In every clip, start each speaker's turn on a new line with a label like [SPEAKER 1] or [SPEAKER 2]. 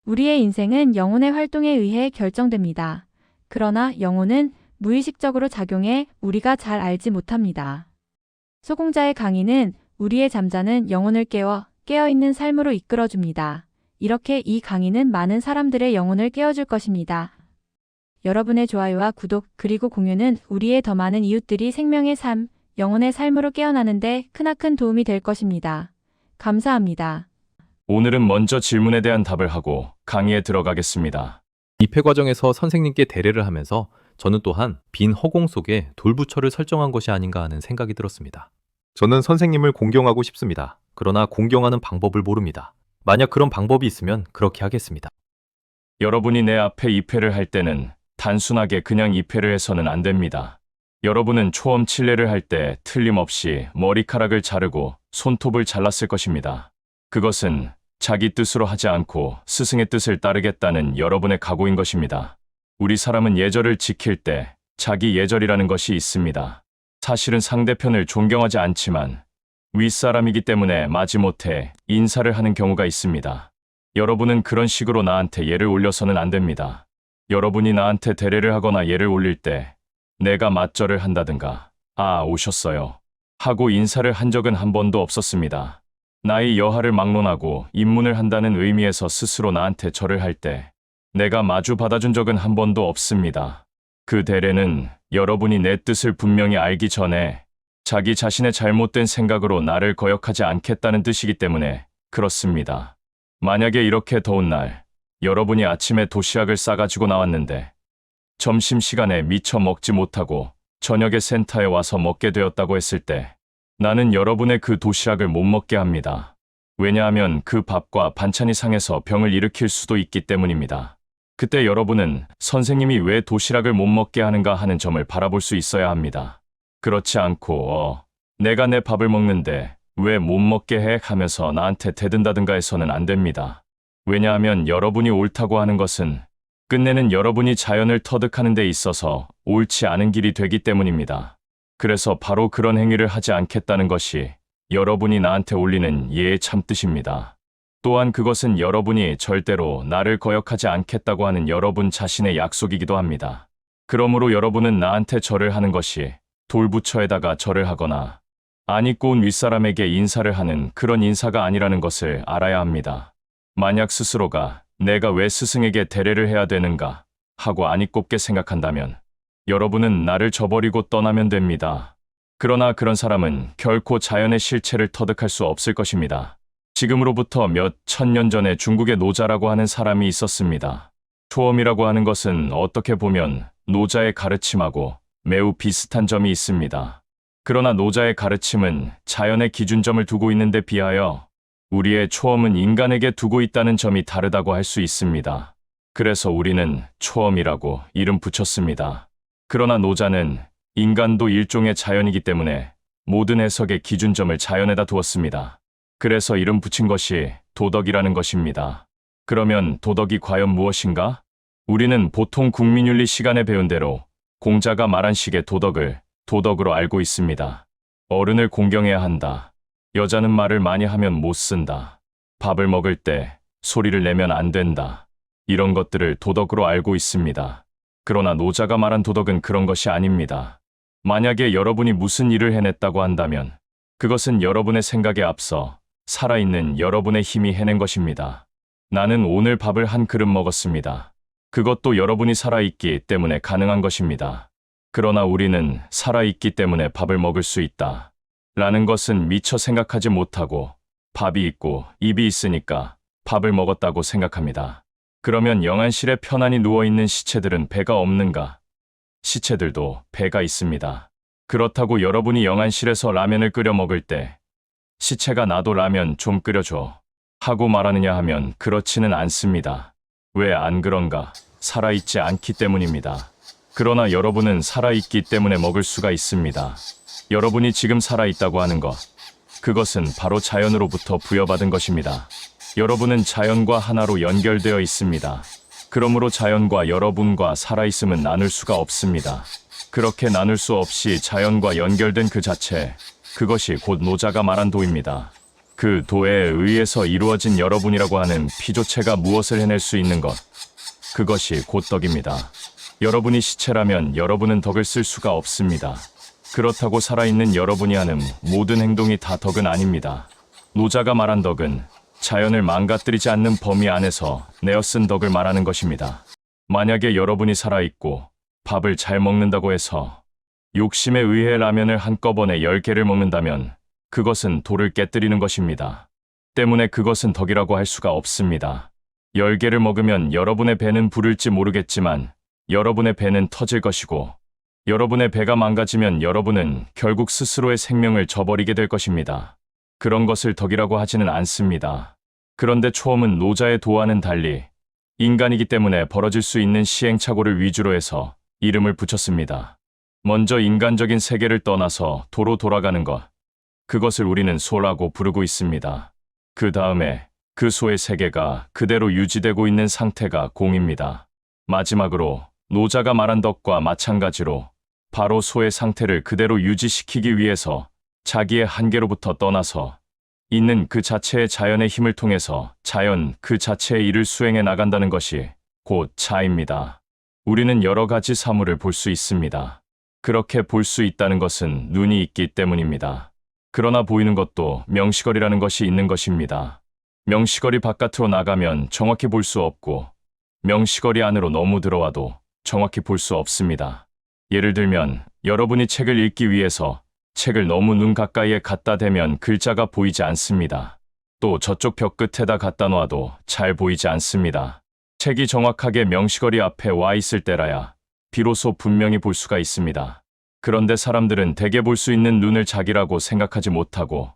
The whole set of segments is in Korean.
[SPEAKER 1] 우리의 인생은 영혼의 활동에 의해 결정됩니다. 그러나 영혼은 무의식적으로 작용해 우리가 잘 알지 못합니다. 소공자의 강의는 우리의 잠자는 영혼을 깨어있는 삶으로 이끌어줍니다. 이렇게 이 강의는 많은 사람들의 영혼을 깨워줄 것입니다. 여러분의 좋아요와 구독 그리고 공유는 우리의 더 많은 이웃들이 생명의 삶, 영혼의 삶으로 깨어나는데 크나큰 도움이 될 것입니다. 감사합니다.
[SPEAKER 2] 오늘은 먼저 질문에 대한 답을 하고 강의에 들어가겠습니다.
[SPEAKER 3] 입회 과정에서 선생님께 대례를 하면서 저는 또한 빈 허공 속에 돌부처를 설정한 것이 아닌가 하는 생각이 들었습니다. 저는 선생님을 공경하고 싶습니다. 그러나 공경하는 방법을 모릅니다. 만약 그런 방법이 있으면 그렇게 하겠습니다.
[SPEAKER 2] 여러분이 내 앞에 입회를 할 때는 단순하게 그냥 입회를 해서는 안 됩니다. 여러분은 초엄 칠례를 할 때 틀림없이 머리카락을 자르고 손톱을 잘랐을 것입니다. 그것은 자기 뜻으로 하지 않고 스승의 뜻을 따르겠다는 여러분의 각오인 것입니다. 우리 사람은 예절을 지킬 때 자기 예절이라는 것이 있습니다. 사실은 상대편을 존경하지 않지만 윗사람이기 때문에 마지못해 인사를 하는 경우가 있습니다. 여러분은 그런 식으로 나한테 예를 올려서는 안 됩니다. 여러분이 나한테 대례를 하거나 예를 올릴 때 내가 맞절을 한다든가 오셨어요 하고 인사를 한 적은 한 번도 없었습니다. 나의 여하를 막론하고 입문을 한다는 의미에서 스스로 나한테 절을 할 때 내가 마주 받아준 적은 한 번도 없습니다. 그 대례는 여러분이 내 뜻을 분명히 알기 전에 자기 자신의 잘못된 생각으로 나를 거역하지 않겠다는 뜻이기 때문에 그렇습니다. 만약에 이렇게 더운 날 여러분이 아침에 도시락을 싸가지고 나왔는데 점심시간에 미처 먹지 못하고 저녁에 센터에 와서 먹게 되었다고 했을 때 나는 여러분의 그 도시락을 못 먹게 합니다. 왜냐하면 그 밥과 반찬이 상해서 병을 일으킬 수도 있기 때문입니다. 그때 여러분은 선생님이 왜 도시락을 못 먹게 하는가 하는 점을 바라볼 수 있어야 합니다. 그렇지 않고 내가 내 밥을 먹는데 왜 못 먹게 해 하면서 나한테 대든다든가 해서는 안 됩니다. 왜냐하면 여러분이 옳다고 하는 것은 끝내는 여러분이 자연을 터득하는 데 있어서 옳지 않은 길이 되기 때문입니다. 그래서 바로 그런 행위를 하지 않겠다는 것이 여러분이 나한테 올리는 예의 참뜻입니다. 또한 그것은 여러분이 절대로 나를 거역하지 않겠다고 하는 여러분 자신의 약속이기도 합니다. 그러므로 여러분은 나한테 절을 하는 것이 돌부처에다가 절을 하거나 안 입고 온 윗사람에게 인사를 하는 그런 인사가 아니라는 것을 알아야 합니다. 만약 스스로가 내가 왜 스승에게 대례를 해야 되는가 하고 안 입곱게 생각한다면 여러분은 나를 저버리고 떠나면 됩니다. 그러나 그런 사람은 결코 자연의 실체를 터득할 수 없을 것입니다. 지금으로부터 몇 천년 전에 중국의 노자라고 하는 사람이 있었습니다. 초엄이라고 하는 것은 어떻게 보면 노자의 가르침하고 매우 비슷한 점이 있습니다. 그러나 노자의 가르침은 자연의 기준점을 두고 있는 데 비하여 우리의 초엄은 인간에게 두고 있다는 점이 다르다고 할 수 있습니다. 그래서 우리는 초엄이라고 이름 붙였습니다. 그러나 노자는 인간도 일종의 자연이기 때문에 모든 해석의 기준점을 자연에다 두었습니다. 그래서 이름 붙인 것이 도덕이라는 것입니다. 그러면 도덕이 과연 무엇인가? 우리는 보통 국민윤리 시간에 배운 대로 공자가 말한 식의 도덕을 도덕으로 알고 있습니다. 어른을 공경해야 한다. 여자는 말을 많이 하면 못 쓴다. 밥을 먹을 때 소리를 내면 안 된다. 이런 것들을 도덕으로 알고 있습니다. 그러나 노자가 말한 도덕은 그런 것이 아닙니다. 만약에 여러분이 무슨 일을 해냈다고 한다면 그것은 여러분의 생각에 앞서 살아있는 여러분의 힘이 해낸 것입니다. 나는 오늘 밥을 한 그릇 먹었습니다. 그것도 여러분이 살아있기 때문에 가능한 것입니다. 그러나 우리는 살아있기 때문에 밥을 먹을 수 있다. 라는 것은 미처 생각하지 못하고 밥이 있고 입이 있으니까 밥을 먹었다고 생각합니다. 그러면 영안실에 편안히 누워있는 시체들은 배가 없는가? 시체들도 배가 있습니다. 그렇다고 여러분이 영안실에서 라면을 끓여 먹을 때 시체가 나도 라면 좀 끓여줘 하고 말하느냐 하면 그렇지는 않습니다. 왜 안 그런가? 살아있지 않기 때문입니다. 그러나 여러분은 살아있기 때문에 먹을 수가 있습니다. 여러분이 지금 살아있다고 하는 것, 그것은 바로 자연으로부터 부여받은 것입니다. 여러분은 자연과 하나로 연결되어 있습니다. 그러므로 자연과 여러분과 살아있음은 나눌 수가 없습니다. 그렇게 나눌 수 없이 자연과 연결된 그 자체, 그것이 곧 노자가 말한 도입니다. 그 도에 의해서 이루어진 여러분이라고 하는 피조체가 무엇을 해낼 수 있는 것, 그것이 곧 덕입니다. 여러분이 시체라면 여러분은 덕을 쓸 수가 없습니다. 그렇다고 살아있는 여러분이 하는 모든 행동이 다 덕은 아닙니다. 노자가 말한 덕은 자연을 망가뜨리지 않는 범위 안에서 내어쓴 덕을 말하는 것입니다. 만약에 여러분이 살아있고 밥을 잘 먹는다고 해서 욕심에 의해 라면을 한꺼번에 10개를 먹는다면 그것은 도를 깨뜨리는 것입니다. 때문에 그것은 덕이라고 할 수가 없습니다. 10개를 먹으면 여러분의 배는 부를지 모르겠지만 여러분의 배는 터질 것이고 여러분의 배가 망가지면 여러분은 결국 스스로의 생명을 저버리게 될 것입니다. 그런 것을 덕이라고 하지는 않습니다. 그런데 초험은 노자의 도와는 달리 인간이기 때문에 벌어질 수 있는 시행착오를 위주로 해서 이름을 붙였습니다. 먼저 인간적인 세계를 떠나서 도로 돌아가는 것, 그것을 우리는 소라고 부르고 있습니다. 그 다음에 그 소의 세계가 그대로 유지되고 있는 상태가 공입니다. 마지막으로 노자가 말한 덕과 마찬가지로 바로 소의 상태를 그대로 유지시키기 위해서 자기의 한계로부터 떠나서 있는 그 자체의 자연의 힘을 통해서 자연 그 자체의 일을 수행해 나간다는 것이 곧 자입니다. 우리는 여러 가지 사물을 볼 수 있습니다. 그렇게 볼 수 있다는 것은 눈이 있기 때문입니다. 그러나 보이는 것도 명시거리라는 것이 있는 것입니다. 명시거리 바깥으로 나가면 정확히 볼 수 없고 명시거리 안으로 너무 들어와도 정확히 볼 수 없습니다. 예를 들면 여러분이 책을 읽기 위해서 책을 너무 눈 가까이에 갖다 대면 글자가 보이지 않습니다. 또 저쪽 벽 끝에다 갖다 놔도 잘 보이지 않습니다. 책이 정확하게 명시거리 앞에 와 있을 때라야 비로소 분명히 볼 수가 있습니다. 그런데 사람들은 대개 볼 수 있는 눈을 자기라고 생각하지 못하고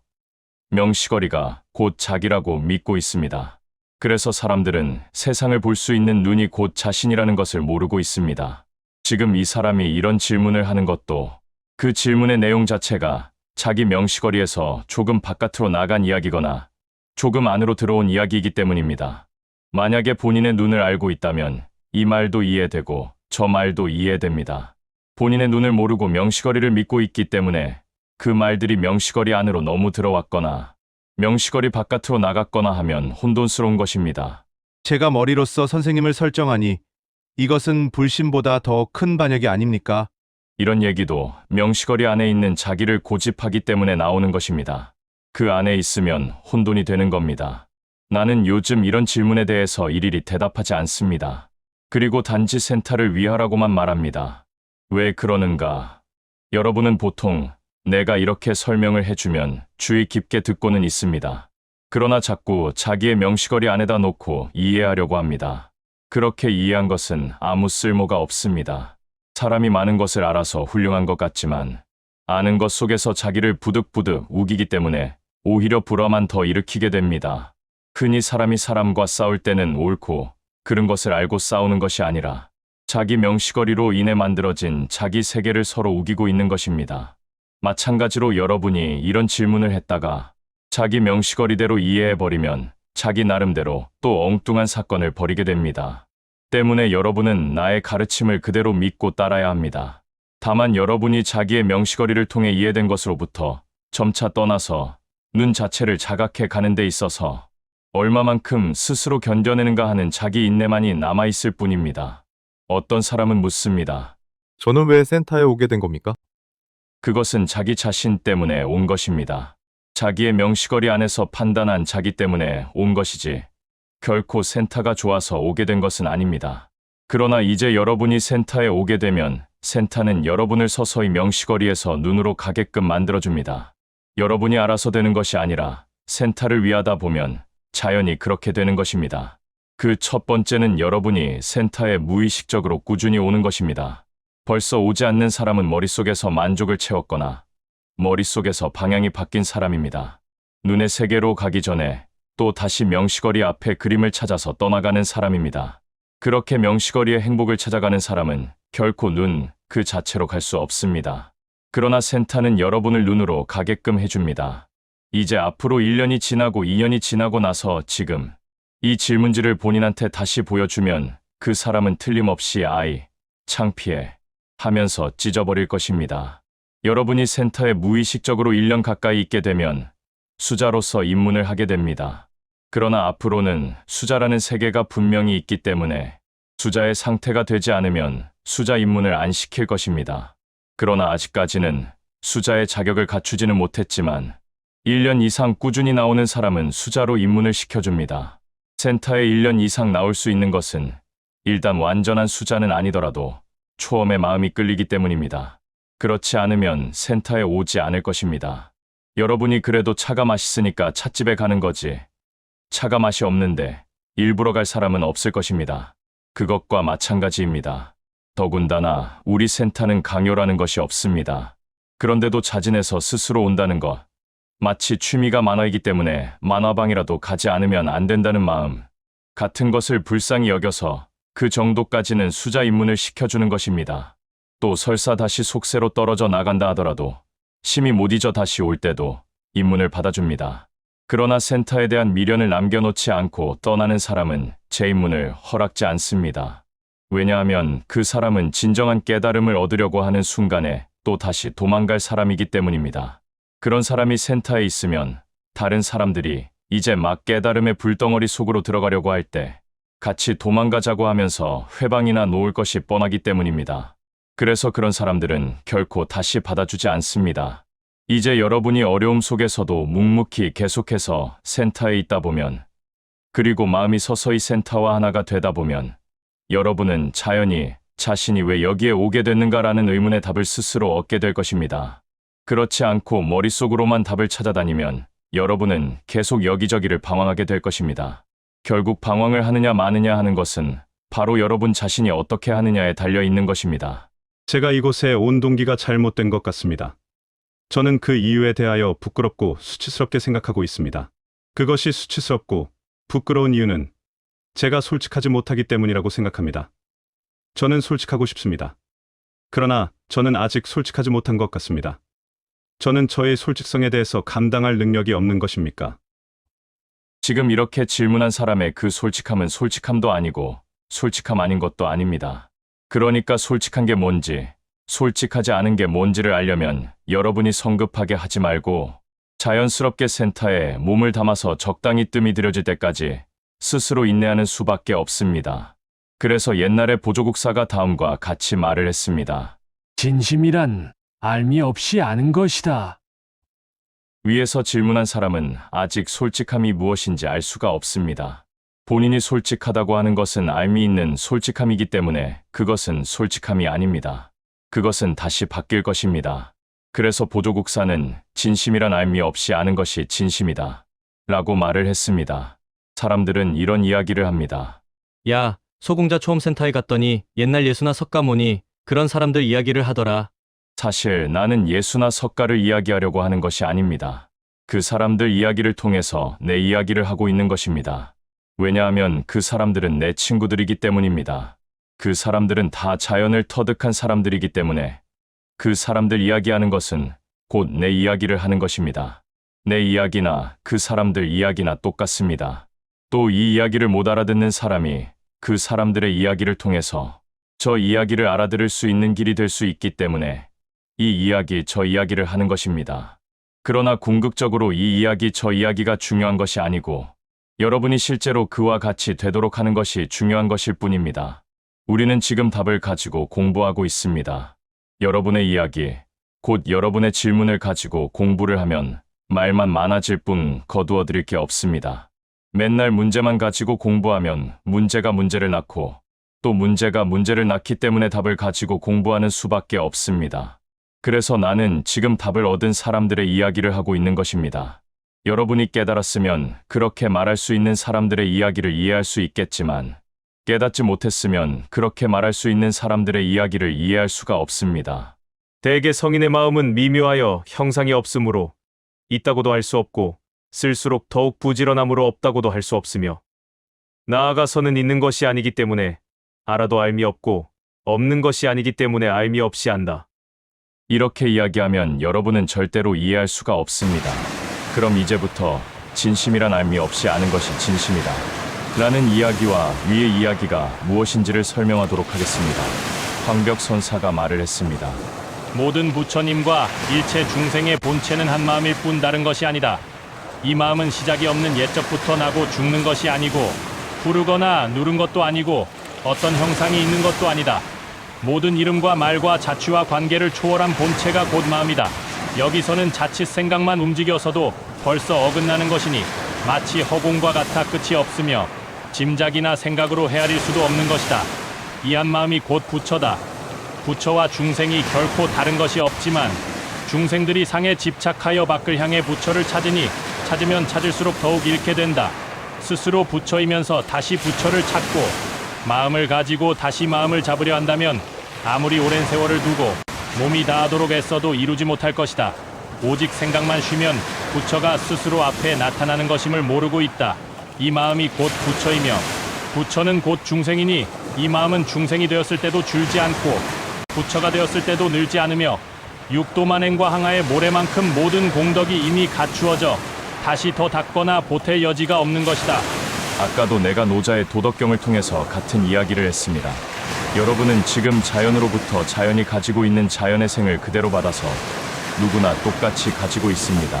[SPEAKER 2] 명시거리가 곧 자기라고 믿고 있습니다. 그래서 사람들은 세상을 볼 수 있는 눈이 곧 자신이라는 것을 모르고 있습니다. 지금 이 사람이 이런 질문을 하는 것도 그 질문의 내용 자체가 자기 명시거리에서 조금 바깥으로 나간 이야기거나 조금 안으로 들어온 이야기이기 때문입니다. 만약에 본인의 눈을 알고 있다면 이 말도 이해되고 저 말도 이해됩니다. 본인의 눈을 모르고 명시거리를 믿고 있기 때문에 그 말들이 명시거리 안으로 너무 들어왔거나 명시거리 바깥으로 나갔거나 하면 혼돈스러운 것입니다.
[SPEAKER 4] 제가 머리로서 선생님을 설정하니 이것은 불신보다 더 큰 반역이 아닙니까?
[SPEAKER 2] 이런 얘기도 명시거리 안에 있는 자기를 고집하기 때문에 나오는 것입니다. 그 안에 있으면 혼돈이 되는 겁니다. 나는 요즘 이런 질문에 대해서 일일이 대답하지 않습니다. 그리고 단지 센터를 위하라고만 말합니다. 왜 그러는가? 여러분은 보통 내가 이렇게 설명을 해주면 주의 깊게 듣고는 있습니다. 그러나 자꾸 자기의 명시거리 안에다 놓고 이해하려고 합니다. 그렇게 이해한 것은 아무 쓸모가 없습니다. 사람이 많은 것을 알아서 훌륭한 것 같지만 아는 것 속에서 자기를 부득부득 우기기 때문에 오히려 불화만 더 일으키게 됩니다. 흔히 사람이 사람과 싸울 때는 옳고 그른 것을 알고 싸우는 것이 아니라 자기 명시거리로 인해 만들어진 자기 세계를 서로 우기고 있는 것입니다. 마찬가지로 여러분이 이런 질문을 했다가 자기 명시거리대로 이해해버리면 자기 나름대로 또 엉뚱한 사건을 벌이게 됩니다. 때문에 여러분은 나의 가르침을 그대로 믿고 따라야 합니다. 다만 여러분이 자기의 명시거리를 통해 이해된 것으로부터 점차 떠나서 눈 자체를 자각해 가는 데 있어서 얼마만큼 스스로 견뎌내는가 하는 자기 인내만이 남아있을 뿐입니다. 어떤 사람은 묻습니다.
[SPEAKER 3] 저는 왜 센터에 오게 된 겁니까?
[SPEAKER 2] 그것은 자기 자신 때문에 온 것입니다. 자기의 명시거리 안에서 판단한 자기 때문에 온 것이지 결코 센터가 좋아서 오게 된 것은 아닙니다. 그러나 이제 여러분이 센터에 오게 되면 센터는 여러분을 서서히 명시거리에서 눈으로 가게끔 만들어줍니다. 여러분이 알아서 되는 것이 아니라 센터를 위하다 보면 자연히 그렇게 되는 것입니다. 그 첫 번째는 여러분이 센터에 무의식적으로 꾸준히 오는 것입니다. 벌써 오지 않는 사람은 머릿속에서 만족을 채웠거나 머릿속에서 방향이 바뀐 사람입니다. 눈의 세계로 가기 전에 또 다시 명시거리 앞에 그림을 찾아서 떠나가는 사람입니다. 그렇게 명시거리의 행복을 찾아가는 사람은 결코 눈 그 자체로 갈 수 없습니다. 그러나 센터는 여러분을 눈으로 가게끔 해줍니다. 이제 앞으로 1년이 지나고 2년이 지나고 나서 지금 이 질문지를 본인한테 다시 보여주면 그 사람은 틀림없이 창피해, 하면서 찢어버릴 것입니다. 여러분이 센터에 무의식적으로 1년 가까이 있게 되면 수자로서 입문을 하게 됩니다. 그러나 앞으로는 수자라는 세계가 분명히 있기 때문에 수자의 상태가 되지 않으면 수자 입문을 안 시킬 것입니다. 그러나 아직까지는 수자의 자격을 갖추지는 못했지만 1년 이상 꾸준히 나오는 사람은 수자로 입문을 시켜줍니다. 센터에 1년 이상 나올 수 있는 것은 일단 완전한 수자는 아니더라도 초험에 마음이 끌리기 때문입니다. 그렇지 않으면 센터에 오지 않을 것입니다. 여러분이 그래도 차가 맛있으니까 찻집에 가는 거지. 차가 맛이 없는데 일부러 갈 사람은 없을 것입니다. 그것과 마찬가지입니다. 더군다나 우리 센터는 강요라는 것이 없습니다. 그런데도 자진해서 스스로 온다는 것. 마치 취미가 만화이기 때문에 만화방이라도 가지 않으면 안 된다는 마음. 같은 것을 불쌍히 여겨서 그 정도까지는 수자 입문을 시켜주는 것입니다. 또 설사 다시 속세로 떨어져 나간다 하더라도 심히 못 잊어 다시 올 때도 입문을 받아줍니다. 그러나 센터에 대한 미련을 남겨놓지 않고 떠나는 사람은 재입문을 허락지 않습니다. 왜냐하면 그 사람은 진정한 깨달음을 얻으려고 하는 순간에 또 다시 도망갈 사람이기 때문입니다. 그런 사람이 센터에 있으면 다른 사람들이 이제 막 깨달음의 불덩어리 속으로 들어가려고 할 때 같이 도망가자고 하면서 회방이나 놓을 것이 뻔하기 때문입니다. 그래서 그런 사람들은 결코 다시 받아주지 않습니다. 이제 여러분이 어려움 속에서도 묵묵히 계속해서 센터에 있다 보면, 그리고 마음이 서서히 센터와 하나가 되다 보면 여러분은 자연히 자신이 왜 여기에 오게 됐는가라는 의문의 답을 스스로 얻게 될 것입니다. 그렇지 않고 머릿속으로만 답을 찾아다니면 여러분은 계속 여기저기를 방황하게 될 것입니다. 결국 방황을 하느냐 마느냐 하는 것은 바로 여러분 자신이 어떻게 하느냐에 달려 있는 것입니다.
[SPEAKER 5] 제가 이곳에 온 동기가 잘못된 것 같습니다. 저는 그 이유에 대하여 부끄럽고 수치스럽게 생각하고 있습니다. 그것이 수치스럽고 부끄러운 이유는 제가 솔직하지 못하기 때문이라고 생각합니다. 저는 솔직하고 싶습니다. 그러나 저는 아직 솔직하지 못한 것 같습니다. 저는 저의 솔직성에 대해서 감당할 능력이 없는 것입니까?
[SPEAKER 2] 지금 이렇게 질문한 사람의 그 솔직함은 솔직함도 아니고 솔직함 아닌 것도 아닙니다. 그러니까 솔직한 게 뭔지, 솔직하지 않은 게 뭔지를 알려면 여러분이 성급하게 하지 말고 자연스럽게 센터에 몸을 담아서 적당히 뜸이 들여질 때까지 스스로 인내하는 수밖에 없습니다. 그래서 옛날에 보조국사가 다음과 같이 말을 했습니다.
[SPEAKER 6] 진심이란 알미 없이 아는 것이다.
[SPEAKER 2] 위에서 질문한 사람은 아직 솔직함이 무엇인지 알 수가 없습니다. 본인이 솔직하다고 하는 것은 알미 있는 솔직함이기 때문에 그것은 솔직함이 아닙니다. 그것은 다시 바뀔 것입니다. 그래서 보조국사는 진심이란 알미 없이 아는 것이 진심이다 라고 말을 했습니다. 사람들은 이런 이야기를 합니다.
[SPEAKER 7] 야, 소공자 초음센터에 갔더니 옛날 예수나 석가모니 그런 사람들 이야기를 하더라.
[SPEAKER 2] 사실 나는 예수나 석가를 이야기하려고 하는 것이 아닙니다. 그 사람들 이야기를 통해서 내 이야기를 하고 있는 것입니다. 왜냐하면 그 사람들은 내 친구들이기 때문입니다. 그 사람들은 다 자연을 터득한 사람들이기 때문에 그 사람들 이야기하는 것은 곧 내 이야기를 하는 것입니다. 내 이야기나 그 사람들 이야기나 똑같습니다. 또 이 이야기를 못 알아듣는 사람이 그 사람들의 이야기를 통해서 저 이야기를 알아들을 수 있는 길이 될 수 있기 때문에 이 이야기 저 이야기를 하는 것입니다. 그러나 궁극적으로 이 이야기 저 이야기가 중요한 것이 아니고 여러분이 실제로 그와 같이 되도록 하는 것이 중요한 것일 뿐입니다. 우리는 지금 답을 가지고 공부하고 있습니다. 여러분의 이야기, 곧 여러분의 질문을 가지고 공부를 하면 말만 많아질 뿐 거두어 드릴 게 없습니다. 맨날 문제만 가지고 공부하면 문제가 문제를 낳고 또 문제가 문제를 낳기 때문에 답을 가지고 공부하는 수밖에 없습니다. 그래서 나는 지금 답을 얻은 사람들의 이야기를 하고 있는 것입니다. 여러분이 깨달았으면 그렇게 말할 수 있는 사람들의 이야기를 이해할 수 있겠지만 깨닫지 못했으면 그렇게 말할 수 있는 사람들의 이야기를 이해할 수가 없습니다.
[SPEAKER 8] 대개 성인의 마음은 미묘하여 형상이 없으므로 있다고도 할 수 없고 쓸수록 더욱 부지런함으로 없다고도 할 수 없으며 나아가서는 있는 것이 아니기 때문에 알아도 알미 없고 없는 것이 아니기 때문에 알미 없이 안다.
[SPEAKER 2] 이렇게 이야기하면 여러분은 절대로 이해할 수가 없습니다. 그럼 이제부터 진심이란 알미 없이 아는 것이 진심이다 라는 이야기와 위의 이야기가 무엇인지를 설명하도록 하겠습니다. 황벽 선사가 말을 했습니다.
[SPEAKER 8] 모든 부처님과 일체 중생의 본체는 한 마음일 뿐 다른 것이 아니다. 이 마음은 시작이 없는 옛적부터 나고 죽는 것이 아니고 부르거나 누른 것도 아니고 어떤 형상이 있는 것도 아니다. 모든 이름과 말과 자취와 관계를 초월한 본체가 곧 마음이다. 여기서는 자칫 생각만 움직여서도 벌써 어긋나는 것이니 마치 허공과 같아 끝이 없으며 짐작이나 생각으로 헤아릴 수도 없는 것이다. 이 한 마음이 곧 부처다. 부처와 중생이 결코 다른 것이 없지만 중생들이 상에 집착하여 밖을 향해 부처를 찾으니 찾으면 찾을수록 더욱 잃게 된다. 스스로 부처이면서 다시 부처를 찾고 마음을 가지고 다시 마음을 잡으려 한다면 아무리 오랜 세월을 두고 몸이 다하도록 애써도 이루지 못할 것이다. 오직 생각만 쉬면 부처가 스스로 앞에 나타나는 것임을 모르고 있다. 이 마음이 곧 부처이며 부처는 곧 중생이니 이 마음은 중생이 되었을 때도 줄지 않고 부처가 되었을 때도 늘지 않으며 육도만행과 항아의 모래만큼 모든 공덕이 이미 갖추어져 다시 더 닦거나 보탤 여지가 없는 것이다.
[SPEAKER 2] 아까도 내가 노자의 도덕경을 통해서 같은 이야기를 했습니다. 여러분은 지금 자연으로부터 자연이 가지고 있는 자연의 생을 그대로 받아서 누구나 똑같이 가지고 있습니다.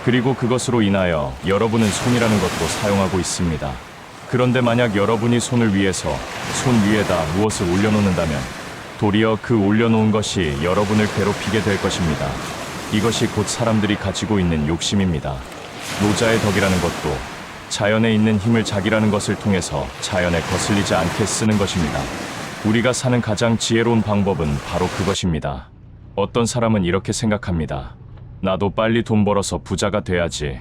[SPEAKER 2] 그리고 그것으로 인하여 여러분은 손이라는 것도 사용하고 있습니다. 그런데 만약 여러분이 손을 위해서 손 위에다 무엇을 올려놓는다면 도리어 그 올려놓은 것이 여러분을 괴롭히게 될 것입니다. 이것이 곧 사람들이 가지고 있는 욕심입니다. 노자의 덕이라는 것도 자연에 있는 힘을 자기라는 것을 통해서 자연에 거슬리지 않게 쓰는 것입니다. 우리가 사는 가장 지혜로운 방법은 바로 그것입니다. 어떤 사람은 이렇게 생각합니다. 나도 빨리 돈 벌어서 부자가 돼야지.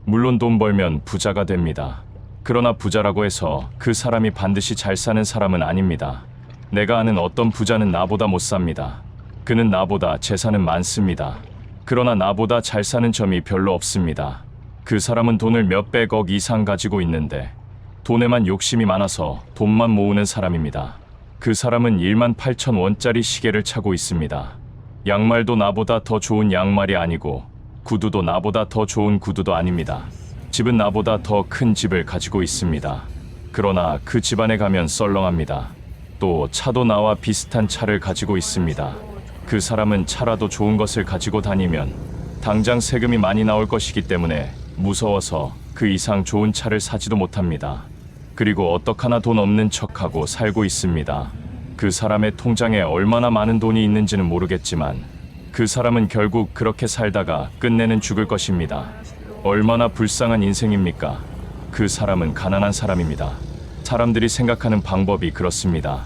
[SPEAKER 2] 물론 돈 벌면 부자가 됩니다. 그러나 부자라고 해서 그 사람이 반드시 잘 사는 사람은 아닙니다. 내가 아는 어떤 부자는 나보다 못 삽니다. 그는 나보다 재산은 많습니다. 그러나 나보다 잘 사는 점이 별로 없습니다. 그 사람은 돈을 몇백억 이상 가지고 있는데 돈에만 욕심이 많아서 돈만 모으는 사람입니다. 그 사람은 18,000원짜리 시계를 차고 있습니다. 양말도 나보다 더 좋은 양말이 아니고 구두도 나보다 더 좋은 구두도 아닙니다. 집은 나보다 더 큰 집을 가지고 있습니다. 그러나 그 집안에 가면 썰렁합니다. 또 차도 나와 비슷한 차를 가지고 있습니다. 그 사람은 차라도 좋은 것을 가지고 다니면 당장 세금이 많이 나올 것이기 때문에 무서워서 그 이상 좋은 차를 사지도 못합니다. 그리고 어떡하나 돈 없는 척하고 살고 있습니다. 그 사람의 통장에 얼마나 많은 돈이 있는지는 모르겠지만 그 사람은 결국 그렇게 살다가 끝내는 죽을 것입니다. 얼마나 불쌍한 인생입니까? 그 사람은 가난한 사람입니다. 사람들이 생각하는 방법이 그렇습니다.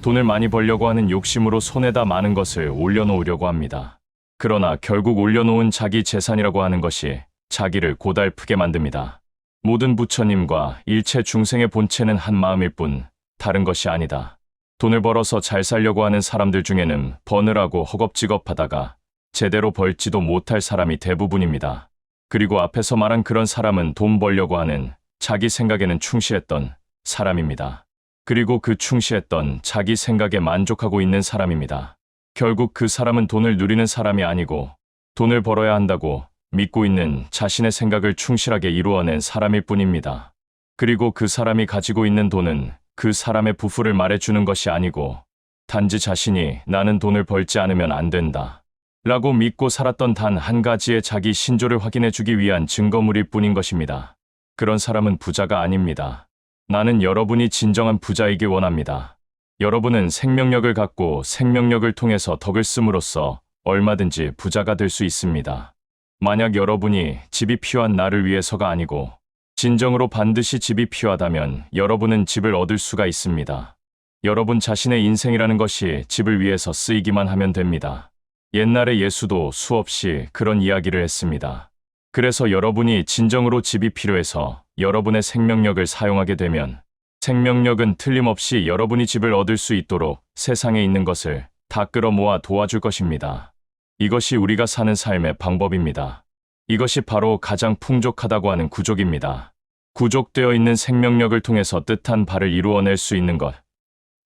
[SPEAKER 2] 돈을 많이 벌려고 하는 욕심으로 손에다 많은 것을 올려놓으려고 합니다. 그러나 결국 올려놓은 자기 재산이라고 하는 것이 자기를 고달프게 만듭니다. 모든 부처님과 일체 중생의 본체는 한 마음일 뿐 다른 것이 아니다. 돈을 벌어서 잘 살려고 하는 사람들 중에는 버느라고 허겁지겁하다가 제대로 벌지도 못할 사람이 대부분입니다. 그리고 앞에서 말한 그런 사람은 돈 벌려고 하는 자기 생각에는 충실했던 사람입니다. 그리고 그 충실했던 자기 생각에 만족하고 있는 사람입니다. 결국 그 사람은 돈을 누리는 사람이 아니고 돈을 벌어야 한다고 믿고 있는 자신의 생각을 충실하게 이루어낸 사람일 뿐입니다. 그리고 그 사람이 가지고 있는 돈은 그 사람의 부富를 말해주는 것이 아니고 단지 자신이 나는 돈을 벌지 않으면 안 된다 라고 믿고 살았던 단 한 가지의 자기 신조를 확인해주기 위한 증거물일 뿐인 것입니다. 그런 사람은 부자가 아닙니다. 나는 여러분이 진정한 부자이길 원합니다. 여러분은 생명력을 갖고 생명력을 통해서 덕을 씀으로써 얼마든지 부자가 될 수 있습니다. 만약 여러분이 집이 필요한 나를 위해서가 아니고 진정으로 반드시 집이 필요하다면 여러분은 집을 얻을 수가 있습니다. 여러분 자신의 인생이라는 것이 집을 위해서 쓰이기만 하면 됩니다. 옛날에 예수도 수없이 그런 이야기를 했습니다. 그래서 여러분이 진정으로 집이 필요해서 여러분의 생명력을 사용하게 되면 생명력은 틀림없이 여러분이 집을 얻을 수 있도록 세상에 있는 것을 다 끌어모아 도와줄 것입니다. 이것이 우리가 사는 삶의 방법입니다. 이것이 바로 가장 풍족하다고 하는 구족입니다. 구족되어 있는 생명력을 통해서 뜻한 바를 이루어낼 수 있는 것.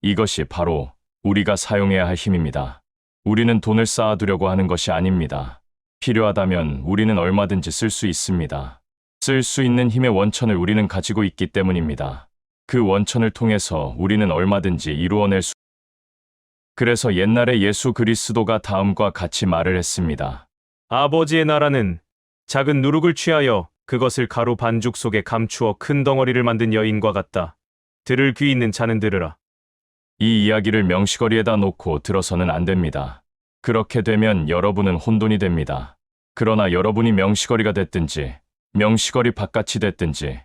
[SPEAKER 2] 이것이 바로 우리가 사용해야 할 힘입니다. 우리는 돈을 쌓아두려고 하는 것이 아닙니다. 필요하다면 우리는 얼마든지 쓸 수 있습니다. 쓸 수 있는 힘의 원천을 우리는 가지고 있기 때문입니다. 그 원천을 통해서 우리는 얼마든지 이루어낼 수 그래서 옛날에 예수 그리스도가 다음과 같이 말을 했습니다.
[SPEAKER 8] 아버지의 나라는 작은 누룩을 취하여 그것을 가루 반죽 속에 감추어 큰 덩어리를 만든 여인과 같다. 들을 귀 있는 자는 들으라.
[SPEAKER 2] 이 이야기를 명시거리에다 놓고 들어서는 안 됩니다. 그렇게 되면 여러분은 혼돈이 됩니다. 그러나 여러분이 명시거리가 됐든지, 명시거리 바깥이 됐든지,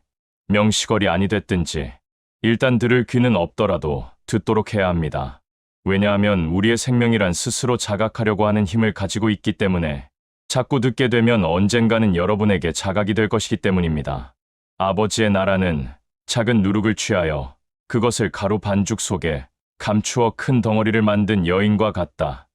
[SPEAKER 2] 명시거리 아니 됐든지, 일단 들을 귀는 없더라도 듣도록 해야 합니다. 왜냐하면 우리의 생명이란 스스로 자각하려고 하는 힘을 가지고 있기 때문에 자꾸 듣게 되면 언젠가는 여러분에게 자각이 될 것이기 때문입니다. 아버지의 나라는 작은 누룩을 취하여 그것을 가루 반죽 속에 감추어 큰 덩어리를 만든 여인과 같다.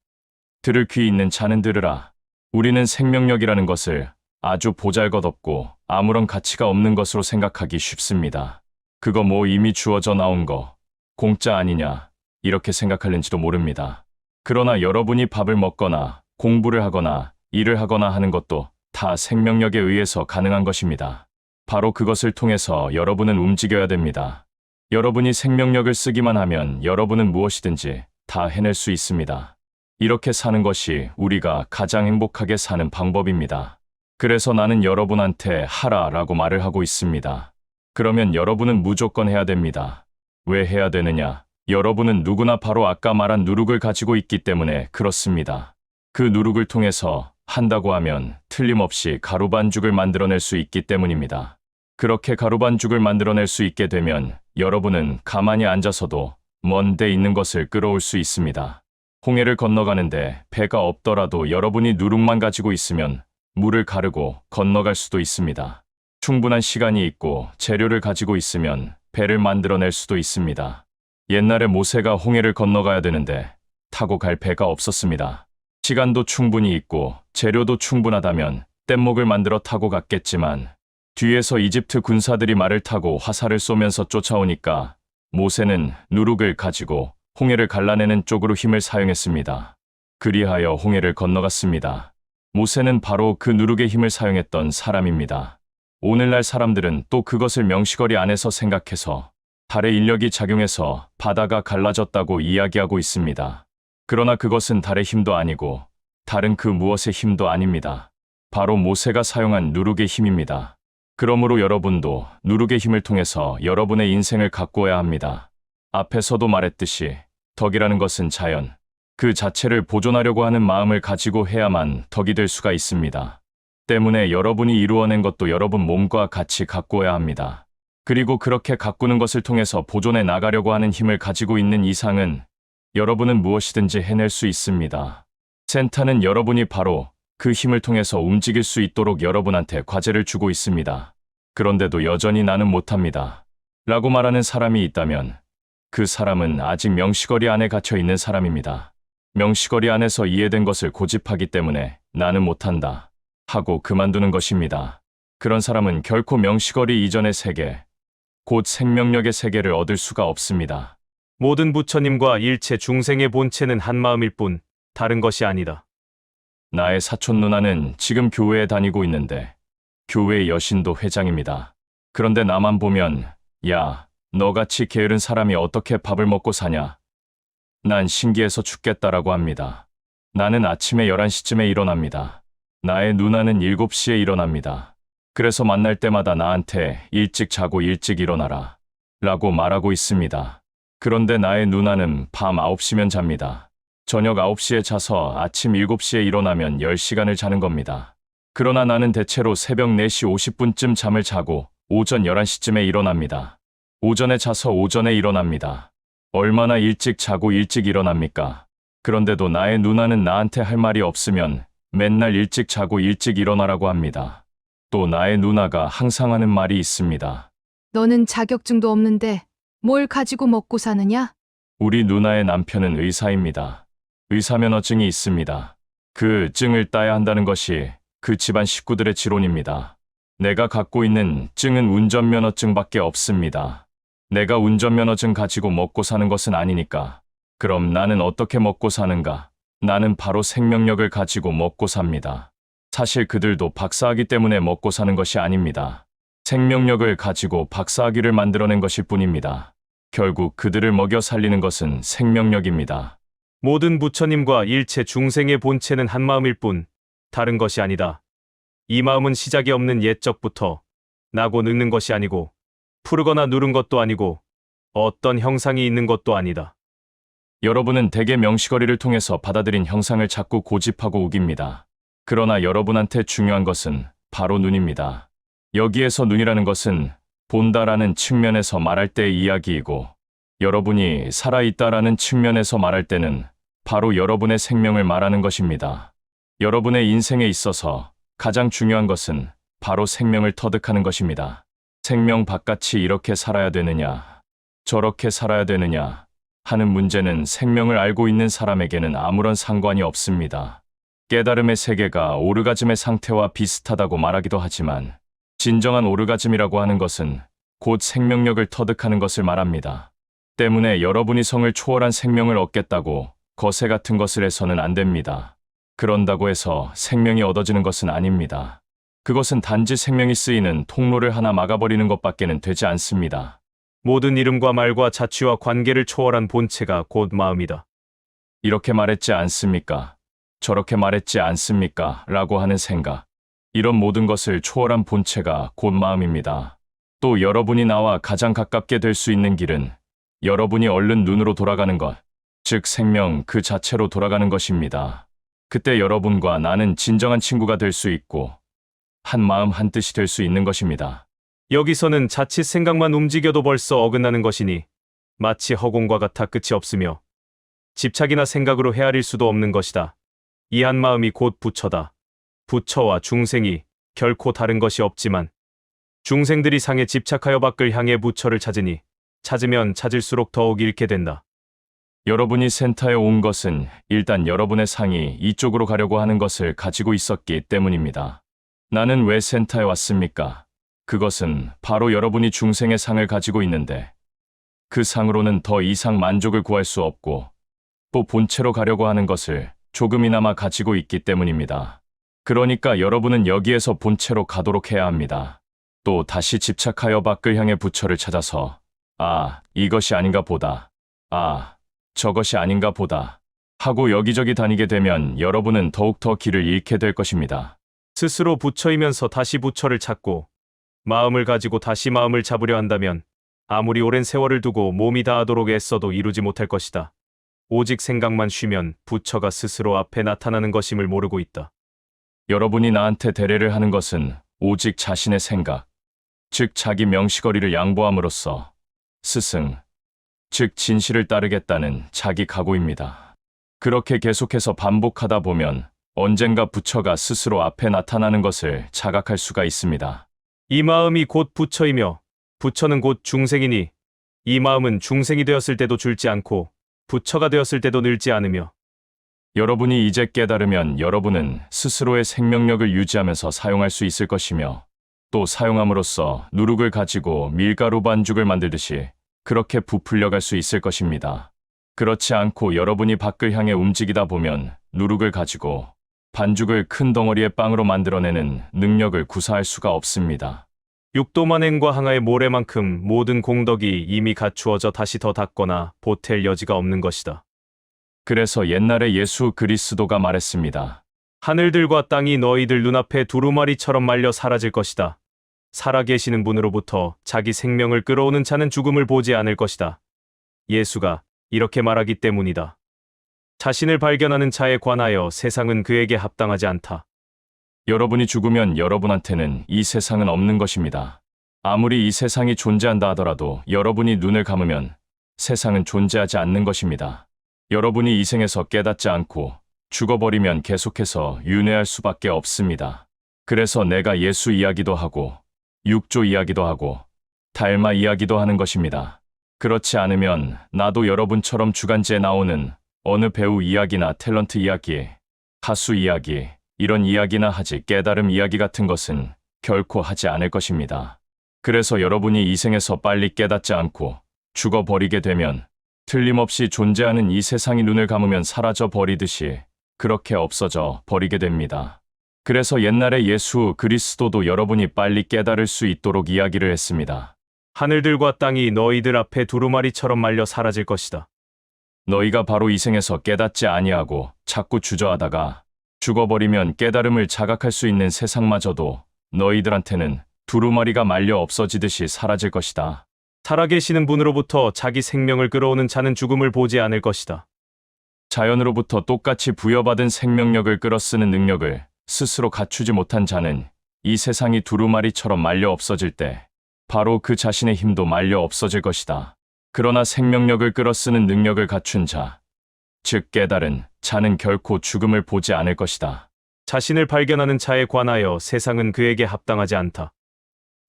[SPEAKER 2] 들을 귀 있는 자는 들으라. 우리는 생명력이라는 것을 아주 보잘것없고 아무런 가치가 없는 것으로 생각하기 쉽습니다. 그거 뭐 이미 주어져 나온 거, 공짜 아니냐, 이렇게 생각할는지도 모릅니다. 그러나 여러분이 밥을 먹거나 공부를 하거나 일을 하거나 하는 것도 다 생명력에 의해서 가능한 것입니다. 바로 그것을 통해서 여러분은 움직여야 됩니다. 여러분이 생명력을 쓰기만 하면 여러분은 무엇이든지 다 해낼 수 있습니다. 이렇게 사는 것이 우리가 가장 행복하게 사는 방법입니다. 그래서 나는 여러분한테 하라라고 말을 하고 있습니다. 그러면 여러분은 무조건 해야 됩니다. 왜 해야 되느냐? 여러분은 누구나 바로 아까 말한 누룩을 가지고 있기 때문에 그렇습니다. 그 누룩을 통해서 한다고 하면 틀림없이 가루 반죽을 만들어낼 수 있기 때문입니다. 그렇게 가루 반죽을 만들어낼 수 있게 되면 여러분은 가만히 앉아서도 먼 데 있는 것을 끌어올 수 있습니다. 홍해를 건너가는데 배가 없더라도 여러분이 누룩만 가지고 있으면 물을 가르고 건너갈 수도 있습니다. 충분한 시간이 있고 재료를 가지고 있으면 배를 만들어낼 수도 있습니다. 옛날에 모세가 홍해를 건너가야 되는데 타고 갈 배가 없었습니다. 시간도 충분히 있고 재료도 충분하다면 뗏목을 만들어 타고 갔겠지만 뒤에서 이집트 군사들이 말을 타고 화살을 쏘면서 쫓아오니까 모세는 누룩을 가지고 홍해를 갈라내는 쪽으로 힘을 사용했습니다. 그리하여 홍해를 건너갔습니다. 모세는 바로 그 누룩의 힘을 사용했던 사람입니다. 오늘날 사람들은 또 그것을 명시거리 안에서 생각해서 달의 인력이 작용해서 바다가 갈라졌다고 이야기하고 있습니다. 그러나 그것은 달의 힘도 아니고 다른 그 무엇의 힘도 아닙니다. 바로 모세가 사용한 누룩의 힘입니다. 그러므로 여러분도 누룩의 힘을 통해서 여러분의 인생을 가꾸어야 합니다. 앞에서도 말했듯이 덕이라는 것은 자연, 그 자체를 보존하려고 하는 마음을 가지고 해야만 덕이 될 수가 있습니다. 때문에 여러분이 이루어낸 것도 여러분 몸과 같이 가꾸어야 합니다. 그리고 그렇게 가꾸는 것을 통해서 보존해 나가려고 하는 힘을 가지고 있는 이상은 여러분은 무엇이든지 해낼 수 있습니다. 센타는 여러분이 바로 그 힘을 통해서 움직일 수 있도록 여러분한테 과제를 주고 있습니다. 그런데도 여전히 나는 못합니다. 라고 말하는 사람이 있다면 그 사람은 아직 명시거리 안에 갇혀 있는 사람입니다. 명시거리 안에서 이해된 것을 고집하기 때문에 나는 못한다 하고 그만두는 것입니다. 그런 사람은 결코 명시거리 이전의 세계, 곧 생명력의 세계를 얻을 수가 없습니다.
[SPEAKER 8] 모든 부처님과 일체 중생의 본체는 한마음일 뿐 다른 것이 아니다.
[SPEAKER 2] 나의 사촌 누나는 지금 교회에 다니고 있는데 교회의 여신도 회장입니다. 그런데 나만 보면 야, 너같이 게으른 사람이 어떻게 밥을 먹고 사냐? 난 신기해서 죽겠다라고 합니다. 나는 아침에 11시쯤에 일어납니다. 나의 누나는 7시에 일어납니다. 그래서 만날 때마다 나한테 일찍 자고 일찍 일어나라 라고 말하고 있습니다. 그런데 나의 누나는 밤 9시면 잡니다. 저녁 9시에 자서 아침 7시에 일어나면 10시간을 자는 겁니다. 그러나 나는 대체로 새벽 4시 50분쯤 잠을 자고 오전 11시쯤에 일어납니다. 오전에 자서 오전에 일어납니다. 얼마나 일찍 자고 일찍 일어납니까? 그런데도 나의 누나는 나한테 할 말이 없으면 맨날 일찍 자고 일찍 일어나라고 합니다. 또 나의 누나가 항상 하는 말이 있습니다.
[SPEAKER 9] 너는 자격증도 없는데 뭘 가지고 먹고 사느냐?
[SPEAKER 2] 우리 누나의 남편은 의사입니다. 의사면허증이 있습니다. 그 증을 따야 한다는 것이 그 집안 식구들의 지론입니다. 내가 갖고 있는 증은 운전면허증밖에 없습니다. 내가 운전면허증 가지고 먹고 사는 것은 아니니까. 그럼 나는 어떻게 먹고 사는가? 나는 바로 생명력을 가지고 먹고 삽니다. 사실 그들도 박사하기 때문에 먹고 사는 것이 아닙니다. 생명력을 가지고 박사학위를 만들어낸 것일 뿐입니다. 결국 그들을 먹여 살리는 것은 생명력입니다.
[SPEAKER 8] 모든 부처님과 일체 중생의 본체는 한 마음일 뿐 다른 것이 아니다. 이 마음은 시작이 없는 옛적부터 나고 늙는 것이 아니고 푸르거나 누른 것도 아니고 어떤 형상이 있는 것도 아니다.
[SPEAKER 2] 여러분은 대개 명시거리를 통해서 받아들인 형상을 자꾸 고집하고 우깁니다. 그러나 여러분한테 중요한 것은 바로 눈입니다. 여기에서 눈이라는 것은 본다라는 측면에서 말할 때의 이야기이고, 여러분이 살아있다라는 측면에서 말할 때는 바로 여러분의 생명을 말하는 것입니다. 여러분의 인생에 있어서 가장 중요한 것은 바로 생명을 터득하는 것입니다. 생명 바깥이 이렇게 살아야 되느냐, 저렇게 살아야 되느냐 하는 문제는 생명을 알고 있는 사람에게는 아무런 상관이 없습니다. 깨달음의 세계가 오르가즘의 상태와 비슷하다고 말하기도 하지만, 진정한 오르가즘이라고 하는 것은 곧 생명력을 터득하는 것을 말합니다. 때문에 여러분이 성을 초월한 생명을 얻겠다고 거세 같은 것을 해서는 안 됩니다. 그런다고 해서 생명이 얻어지는 것은 아닙니다. 그것은 단지 생명이 쓰이는 통로를 하나 막아버리는 것밖에는 되지 않습니다.
[SPEAKER 8] 모든 이름과 말과 자취와 관계를 초월한 본체가 곧 마음이다.
[SPEAKER 2] 이렇게 말했지 않습니까? 저렇게 말했지 않습니까? 라고 하는 생각. 이런 모든 것을 초월한 본체가 곧 마음입니다. 또 여러분이 나와 가장 가깝게 될 수 있는 길은 여러분이 얼른 눈으로 돌아가는 것, 즉 생명 그 자체로 돌아가는 것입니다. 그때 여러분과 나는 진정한 친구가 될 수 있고 한 마음 한 뜻이 될 수 있는 것입니다.
[SPEAKER 8] 여기서는 자칫 생각만 움직여도 벌써 어긋나는 것이니 마치 허공과 같아 끝이 없으며 집착이나 생각으로 헤아릴 수도 없는 것이다. 이 한 마음이 곧 부처다. 부처와 중생이 결코 다른 것이 없지만 중생들이 상에 집착하여 밖을 향해 부처를 찾으니 찾으면 찾을수록 더욱 잃게 된다.
[SPEAKER 2] 여러분이 센터에 온 것은 일단 여러분의 상이 이쪽으로 가려고 하는 것을 가지고 있었기 때문입니다. 나는 왜 센터에 왔습니까? 그것은 바로 여러분이 중생의 상을 가지고 있는데 그 상으로는 더 이상 만족을 구할 수 없고 또 본체로 가려고 하는 것을 조금이나마 가지고 있기 때문입니다. 그러니까 여러분은 여기에서 본체로 가도록 해야 합니다. 또 다시 집착하여 밖을 향해 부처를 찾아서 이것이 아닌가 보다. 저것이 아닌가 보다. 하고 여기저기 다니게 되면 여러분은 더욱더 길을 잃게 될 것입니다.
[SPEAKER 8] 스스로 부처이면서 다시 부처를 찾고 마음을 가지고 다시 마음을 잡으려 한다면 아무리 오랜 세월을 두고 몸이 다하도록 애써도 이루지 못할 것이다. 오직 생각만 쉬면 부처가 스스로 앞에 나타나는 것임을 모르고 있다.
[SPEAKER 2] 여러분이 나한테 대례를 하는 것은 오직 자신의 생각, 즉 자기 명시거리를 양보함으로써 스승, 즉 진실을 따르겠다는 자기 각오입니다. 그렇게 계속해서 반복하다 보면 언젠가 부처가 스스로 앞에 나타나는 것을 자각할 수가 있습니다.
[SPEAKER 8] 이 마음이 곧 부처이며 부처는 곧 중생이니 이 마음은 중생이 되었을 때도 줄지 않고 부처가 되었을 때도 늘지 않으며,
[SPEAKER 2] 여러분이 이제 깨달으면 여러분은 스스로의 생명력을 유지하면서 사용할 수 있을 것이며 또 사용함으로써 누룩을 가지고 밀가루 반죽을 만들듯이 그렇게 부풀려 갈 수 있을 것입니다. 그렇지 않고 여러분이 밖을 향해 움직이다 보면 누룩을 가지고 반죽을 큰 덩어리의 빵으로 만들어내는 능력을 구사할 수가 없습니다.
[SPEAKER 8] 육도만행과 항아의 모래만큼 모든 공덕이 이미 갖추어져 다시 더 닦거나 보탤 여지가 없는 것이다.
[SPEAKER 2] 그래서 옛날에 예수 그리스도가 말했습니다.
[SPEAKER 8] 하늘들과 땅이 너희들 눈앞에 두루마리처럼 말려 사라질 것이다. 살아계시는 분으로부터 자기 생명을 끌어오는 자는 죽음을 보지 않을 것이다. 예수가 이렇게 말하기 때문이다. 자신을 발견하는 자에 관하여 세상은 그에게 합당하지 않다.
[SPEAKER 2] 여러분이 죽으면 여러분한테는 이 세상은 없는 것입니다. 아무리 이 세상이 존재한다 하더라도 여러분이 눈을 감으면 세상은 존재하지 않는 것입니다. 여러분이 이 생에서 깨닫지 않고 죽어버리면 계속해서 윤회할 수밖에 없습니다. 그래서 내가 예수 이야기도 하고 육조 이야기도 하고 달마 이야기도 하는 것입니다. 그렇지 않으면 나도 여러분처럼 주간지에 나오는 어느 배우 이야기나 탤런트 이야기, 가수 이야기, 이런 이야기나 하지 깨달음 이야기 같은 것은 결코 하지 않을 것입니다. 그래서 여러분이 이 생에서 빨리 깨닫지 않고 죽어버리게 되면 틀림없이 존재하는 이 세상이 눈을 감으면 사라져 버리듯이 그렇게 없어져 버리게 됩니다. 그래서 옛날에 예수 그리스도도 여러분이 빨리 깨달을 수 있도록 이야기를 했습니다.
[SPEAKER 8] 하늘들과 땅이 너희들 앞에 두루마리처럼 말려 사라질 것이다.
[SPEAKER 2] 너희가 바로 이 생에서 깨닫지 아니하고 자꾸 주저하다가 죽어버리면 깨달음을 자각할 수 있는 세상마저도 너희들한테는 두루마리가 말려 없어지듯이 사라질 것이다.
[SPEAKER 8] 살아계시는 분으로부터 자기 생명을 끌어오는 자는 죽음을 보지 않을 것이다.
[SPEAKER 2] 자연으로부터 똑같이 부여받은 생명력을 끌어쓰는 능력을 스스로 갖추지 못한 자는 이 세상이 두루마리처럼 말려 없어질 때 바로 그 자신의 힘도 말려 없어질 것이다. 그러나 생명력을 끌어쓰는 능력을 갖춘 자, 즉 깨달은 자는 결코 죽음을 보지 않을 것이다.
[SPEAKER 8] 자신을 발견하는 자에 관하여 세상은 그에게 합당하지 않다.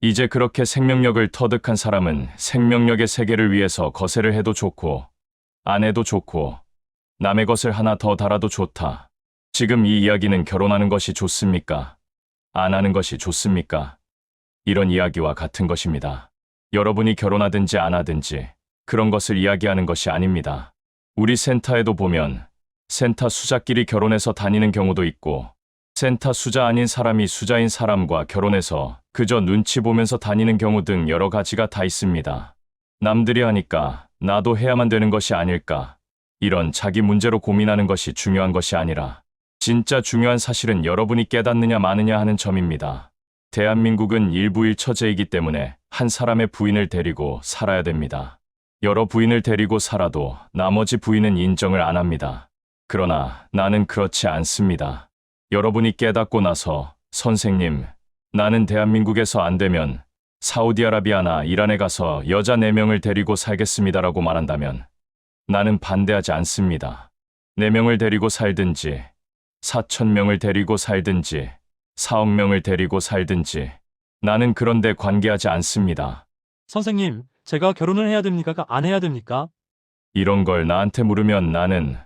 [SPEAKER 2] 이제 그렇게 생명력을 터득한 사람은 생명력의 세계를 위해서 거세를 해도 좋고 안 해도 좋고 남의 것을 하나 더 달아도 좋다. 지금 이 이야기는 결혼하는 것이 좋습니까? 안 하는 것이 좋습니까? 이런 이야기와 같은 것입니다. 여러분이 결혼하든지 안 하든지 그런 것을 이야기하는 것이 아닙니다. 우리 센터에도 보면 센터 수자끼리 결혼해서 다니는 경우도 있고 센터 수자 아닌 사람이 수자인 사람과 결혼해서 그저 눈치 보면서 다니는 경우 등 여러 가지가 다 있습니다. 남들이 하니까 나도 해야만 되는 것이 아닐까? 이런 자기 문제로 고민하는 것이 중요한 것이 아니라 진짜 중요한 사실은 여러분이 깨닫느냐 마느냐 하는 점입니다. 대한민국은 일부일처제이기 때문에 한 사람의 부인을 데리고 살아야 됩니다. 여러 부인을 데리고 살아도 나머지 부인은 인정을 안 합니다. 그러나 나는 그렇지 않습니다. 여러분이 깨닫고 나서 선생님, 나는 대한민국에서 안 되면 사우디아라비아나 이란에 가서 여자 4명을 데리고 살겠습니다라고 말한다면 나는 반대하지 않습니다. 4명을 데리고 살든지 4,000명을 데리고 살든지 4억 명을 데리고 살든지 나는 그런데 관계하지 않습니다.
[SPEAKER 10] 선생님, 제가 결혼을 해야 됩니까? 안 해야 됩니까?
[SPEAKER 2] 이런 걸 나한테 물으면 나는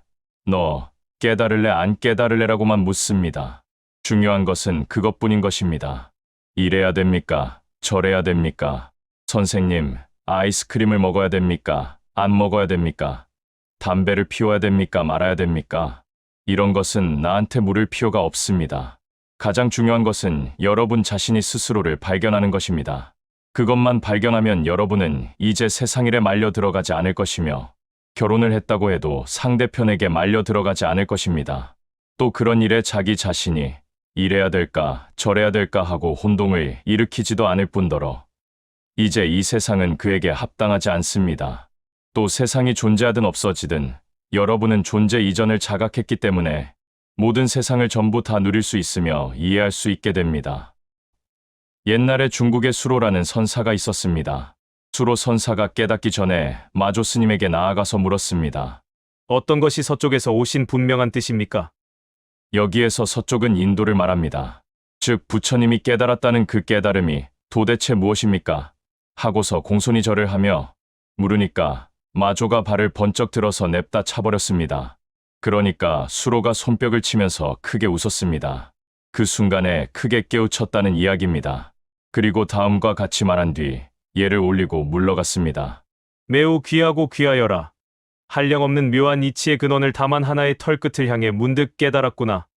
[SPEAKER 2] 너 깨달을래 안 깨달을래라고만 묻습니다. 중요한 것은 그것뿐인 것입니다. 이래야 됩니까? 저래야 됩니까? 선생님, 아이스크림을 먹어야 됩니까? 안 먹어야 됩니까? 담배를 피워야 됩니까? 말아야 됩니까? 이런 것은 나한테 물을 필요가 없습니다. 가장 중요한 것은 여러분 자신이 스스로를 발견하는 것입니다. 그것만 발견하면 여러분은 이제 세상 일에 말려 들어가지 않을 것이며 결혼을 했다고 해도 상대편에게 말려 들어가지 않을 것입니다. 또 그런 일에 자기 자신이 이래야 될까 저래야 될까 하고 혼동을 일으키지도 않을 뿐더러 이제 이 세상은 그에게 합당하지 않습니다. 또 세상이 존재하든 없어지든 여러분은 존재 이전을 자각했기 때문에 모든 세상을 전부 다 누릴 수 있으며 이해할 수 있게 됩니다. 옛날에 중국에 수로라는 선사가 있었습니다. 수로 선사가 깨닫기 전에 마조 스님에게 나아가서 물었습니다.
[SPEAKER 8] 어떤 것이 서쪽에서 오신 분명한 뜻입니까?
[SPEAKER 2] 여기에서 서쪽은 인도를 말합니다. 즉 부처님이 깨달았다는 그 깨달음이 도대체 무엇입니까? 하고서 공손히 절을 하며 물으니까 마조가 발을 번쩍 들어서 냅다 차버렸습니다. 그러니까 수로가 손뼉을 치면서 크게 웃었습니다. 그 순간에 크게 깨우쳤다는 이야기입니다. 그리고 다음과 같이 말한 뒤 예를 올리고 물러갔습니다.
[SPEAKER 8] 매우 귀하고 귀하여라. 한량없는 묘한 이치의 근원을 다만 하나의 털끝을 향해 문득 깨달았구나.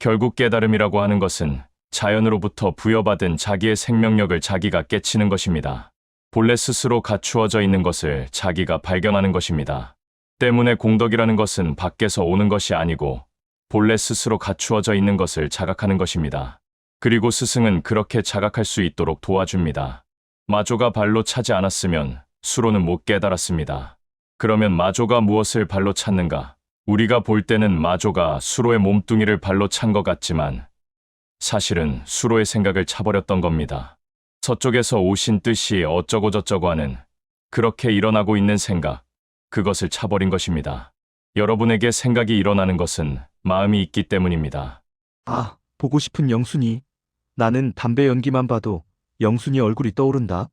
[SPEAKER 2] 결국 깨달음이라고 하는 것은 자연으로부터 부여받은 자기의 생명력을 자기가 깨치는 것입니다. 본래 스스로 갖추어져 있는 것을 자기가 발견하는 것입니다. 때문에 공덕이라는 것은 밖에서 오는 것이 아니고 본래 스스로 갖추어져 있는 것을 자각하는 것입니다. 그리고 스승은 그렇게 자각할 수 있도록 도와줍니다. 마조가 발로 차지 않았으면 수로는 못 깨달았습니다. 그러면 마조가 무엇을 발로 찼는가? 우리가 볼 때는 마조가 수로의 몸뚱이를 발로 찬 것 같지만 사실은 수로의 생각을 차버렸던 겁니다. 서쪽에서 오신 뜻이 어쩌고저쩌고 하는 그렇게 일어나고 있는 생각, 그것을 차버린 것입니다. 여러분에게 생각이 일어나는 것은 마음이 있기 때문입니다.
[SPEAKER 11] 아, 보고 싶은 영순이. 나는 담배 연기만 봐도 영순이 얼굴이 떠오른다.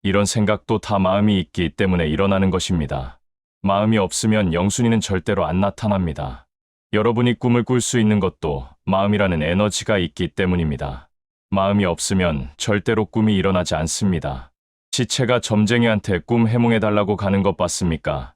[SPEAKER 2] 이런 생각도 다 마음이 있기 때문에 일어나는 것입니다. 마음이 없으면 영순이는 절대로 안 나타납니다. 여러분이 꿈을 꿀 수 있는 것도 마음이라는 에너지가 있기 때문입니다. 마음이 없으면 절대로 꿈이 일어나지 않습니다. 시체가 점쟁이한테 꿈 해몽해달라고 가는 것 봤습니까?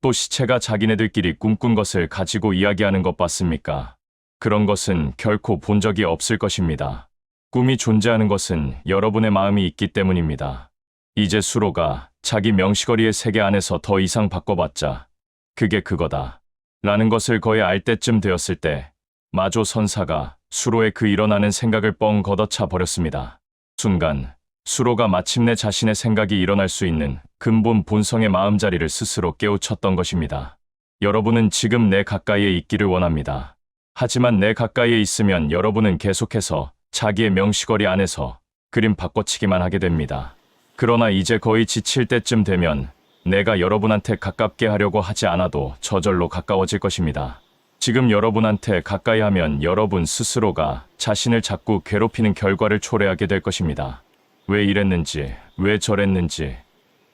[SPEAKER 2] 또 시체가 자기네들끼리 꿈꾼 것을 가지고 이야기하는 것 봤습니까? 그런 것은 결코 본 적이 없을 것입니다. 꿈이 존재하는 것은 여러분의 마음이 있기 때문입니다. 이제 수로가 자기 명시거리의 세계 안에서 더 이상 바꿔봤자 그게 그거다. 라는 것을 거의 알 때쯤 되었을 때 마조 선사가 수로의 그 일어나는 생각을 뻥 걷어차 버렸습니다. 순간 수로가 마침내 자신의 생각이 일어날 수 있는 근본 본성의 마음자리를 스스로 깨우쳤던 것입니다. 여러분은 지금 내 가까이에 있기를 원합니다. 하지만 내 가까이에 있으면 여러분은 계속해서 자기의 명시거리 안에서 그림 바꿔치기만 하게 됩니다. 그러나 이제 거의 지칠 때쯤 되면 내가 여러분한테 가깝게 하려고 하지 않아도 저절로 가까워질 것입니다. 지금 여러분한테 가까이 하면 여러분 스스로가 자신을 자꾸 괴롭히는 결과를 초래하게 될 것입니다. 왜 이랬는지, 왜 저랬는지,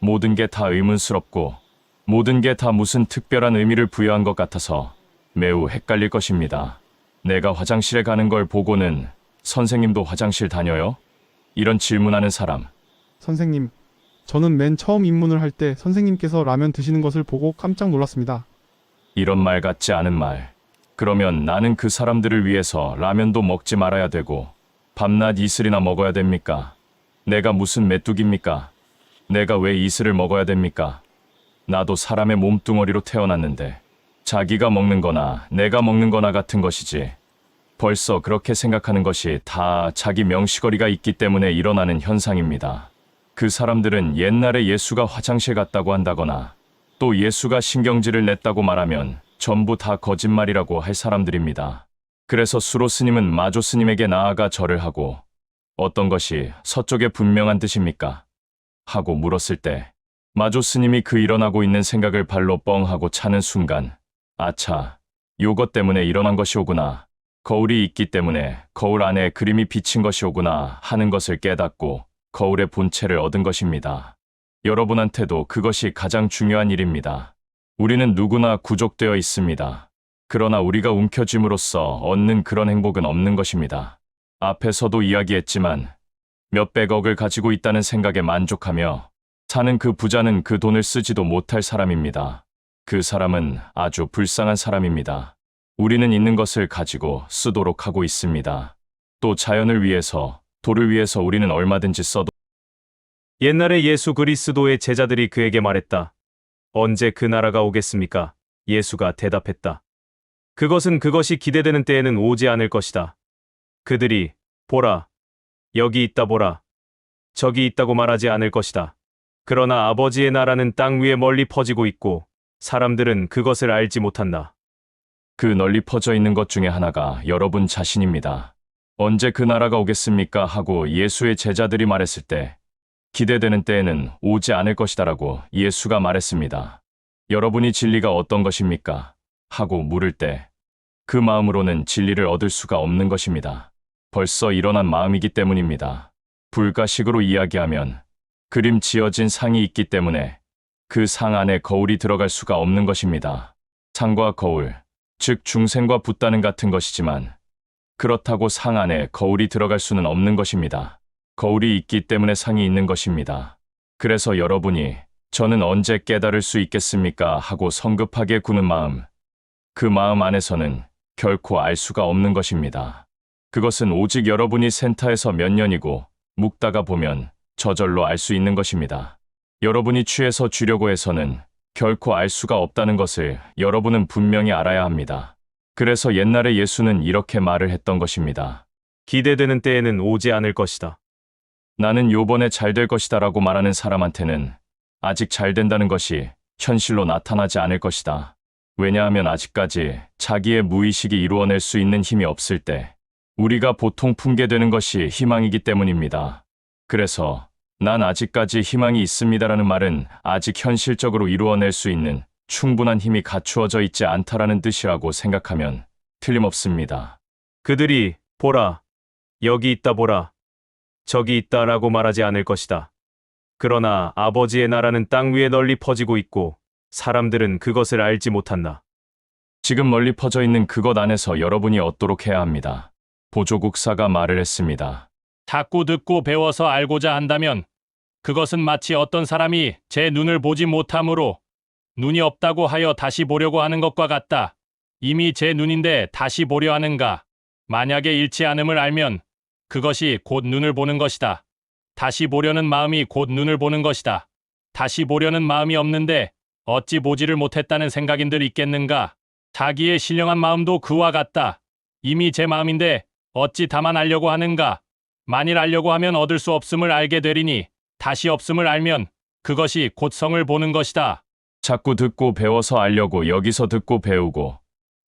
[SPEAKER 2] 모든 게 다 의문스럽고 모든 게 다 무슨 특별한 의미를 부여한 것 같아서 매우 헷갈릴 것입니다. 내가 화장실에 가는 걸 보고는 선생님도 화장실 다녀요? 이런 질문하는 사람.
[SPEAKER 12] 선생님, 저는 맨 처음 입문을 할 때 선생님께서 라면 드시는 것을 보고 깜짝 놀랐습니다.
[SPEAKER 2] 이런 말 같지 않은 말. 그러면 나는 그 사람들을 위해서 라면도 먹지 말아야 되고 밤낮 이슬이나 먹어야 됩니까? 내가 무슨 메뚜기입니까? 내가 왜 이슬을 먹어야 됩니까? 나도 사람의 몸뚱어리로 태어났는데 자기가 먹는 거나 내가 먹는 거나 같은 것이지. 벌써 그렇게 생각하는 것이 다 자기 명시거리가 있기 때문에 일어나는 현상입니다. 그 사람들은 옛날에 예수가 화장실 갔다고 한다거나 또 예수가 신경질을 냈다고 말하면 전부 다 거짓말이라고 할 사람들입니다. 그래서 수로 스님은 마조 스님에게 나아가 절을 하고 어떤 것이 서쪽의 분명한 뜻입니까? 하고 물었을 때 마조 스님이 그 일어나고 있는 생각을 발로 뻥 하고 차는 순간 아차, 요것 때문에 일어난 것이오구나. 거울이 있기 때문에 거울 안에 그림이 비친 것이오구나 하는 것을 깨닫고 거울의 본체를 얻은 것입니다. 여러분한테도 그것이 가장 중요한 일입니다. 우리는 누구나 구족되어 있습니다. 그러나 우리가 움켜쥡으로써 얻는 그런 행복은 없는 것입니다. 앞에서도 이야기했지만 몇백억을 가지고 있다는 생각에 만족하며 사는 그 부자는 그 돈을 쓰지도 못할 사람입니다. 그 사람은 아주 불쌍한 사람입니다. 우리는 있는 것을 가지고 쓰도록 하고 있습니다. 또 자연을 위해서, 돌을 위해서 우리는 얼마든지 써도
[SPEAKER 8] 옛날에 예수 그리스도의 제자들이 그에게 말했다. 언제 그 나라가 오겠습니까? 예수가 대답했다. 그것이 기대되는 때에는 오지 않을 것이다. 그들이 보라, 여기 있다 보라, 저기 있다고 말하지 않을 것이다. 그러나 아버지의 나라는 땅 위에 멀리 퍼지고 있고 사람들은 그것을 알지 못한다.
[SPEAKER 2] 그 널리 퍼져 있는 것 중에 하나가 여러분 자신입니다. 언제 그 나라가 오겠습니까? 하고 예수의 제자들이 말했을 때 기대되는 때에는 오지 않을 것이다라고 예수가 말했습니다. 여러분이 진리가 어떤 것입니까? 하고 물을 때 그 마음으로는 진리를 얻을 수가 없는 것입니다. 벌써 일어난 마음이기 때문입니다. 불가식으로 이야기하면 그림 지어진 상이 있기 때문에 그 상 안에 거울이 들어갈 수가 없는 것입니다. 상과 거울, 즉 중생과 붓다는 같은 것이지만 그렇다고 상 안에 거울이 들어갈 수는 없는 것입니다. 거울이 있기 때문에 상이 있는 것입니다. 그래서 여러분이 저는 언제 깨달을 수 있겠습니까? 하고 성급하게 구는 마음, 그 마음 안에서는 결코 알 수가 없는 것입니다. 그것은 오직 여러분이 센터에서 몇 년이고 묵다가 보면 저절로 알 수 있는 것입니다. 여러분이 취해서 쥐려고 해서는 결코 알 수가 없다는 것을 여러분은 분명히 알아야 합니다. 그래서 옛날에 예수는 이렇게 말을 했던 것입니다.
[SPEAKER 8] 기대되는 때에는 오지 않을 것이다.
[SPEAKER 2] 나는 요번에 잘 될 것이다 라고 말하는 사람한테는 아직 잘 된다는 것이 현실로 나타나지 않을 것이다. 왜냐하면 아직까지 자기의 무의식이 이루어낼 수 있는 힘이 없을 때 우리가 보통 품게 되는 것이 희망이기 때문입니다. 그래서 난 아직까지 희망이 있습니다라는 말은 아직 현실적으로 이루어낼 수 있는 충분한 힘이 갖추어져 있지 않다라는 뜻이라고 생각하면 틀림없습니다.
[SPEAKER 8] 그들이 보라, 여기 있다 보라, 저기 있다라고 말하지 않을 것이다. 그러나 아버지의 나라는 땅 위에 널리 퍼지고 있고 사람들은 그것을 알지 못한다.
[SPEAKER 2] 지금 멀리 퍼져 있는 그것 안에서 여러분이 얻도록 해야 합니다. 보조국사가 말을 했습니다.
[SPEAKER 6] 자꾸 듣고 배워서 알고자 한다면 그것은 마치 어떤 사람이 제 눈을 보지 못함으로 눈이 없다고 하여 다시 보려고 하는 것과 같다. 이미 제 눈인데 다시 보려 하는가? 만약에 잃지 않음을 알면 그것이 곧 눈을 보는 것이다. 다시 보려는 마음이 곧 눈을 보는 것이다. 다시 보려는 마음이 없는데 어찌 보지를 못했다는 생각인들 있겠는가? 자기의 신령한 마음도 그와 같다. 이미 제 마음인데 어찌 다만 알려고 하는가? 만일 알려고 하면 얻을 수 없음을 알게 되리니 다시 없음을 알면 그것이 곧 성을 보는 것이다.
[SPEAKER 2] 자꾸 듣고 배워서 알려고 여기서 듣고 배우고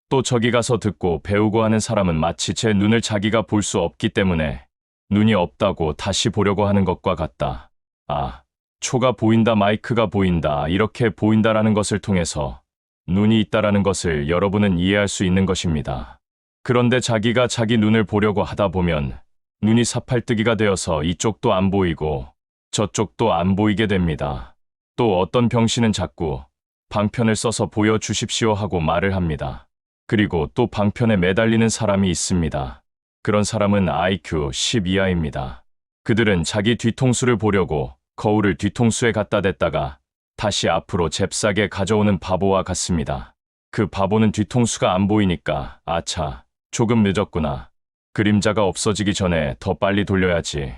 [SPEAKER 2] 또 저기 가서 듣고 배우고 하는 사람은 마치 제 눈을 자기가 볼 수 없기 때문에 눈이 없다고 다시 보려고 하는 것과 같다. 아, 초가 보인다, 마이크가 보인다, 이렇게 보인다라는 것을 통해서 눈이 있다라는 것을 여러분은 이해할 수 있는 것입니다. 그런데 자기가 자기 눈을 보려고 하다 보면 눈이 사팔뜨기가 되어서 이쪽도 안 보이고 저쪽도 안 보이게 됩니다. 또 어떤 병신은 자꾸 방편을 써서 보여주십시오 하고 말을 합니다. 그리고 또 방편에 매달리는 사람이 있습니다. 그런 사람은 IQ 10 이하입니다. 그들은 자기 뒤통수를 보려고 거울을 뒤통수에 갖다 댔다가 다시 앞으로 잽싸게 가져오는 바보와 같습니다. 그 바보는 뒤통수가 안 보이니까 아차, 조금 늦었구나. 그림자가 없어지기 전에 더 빨리 돌려야지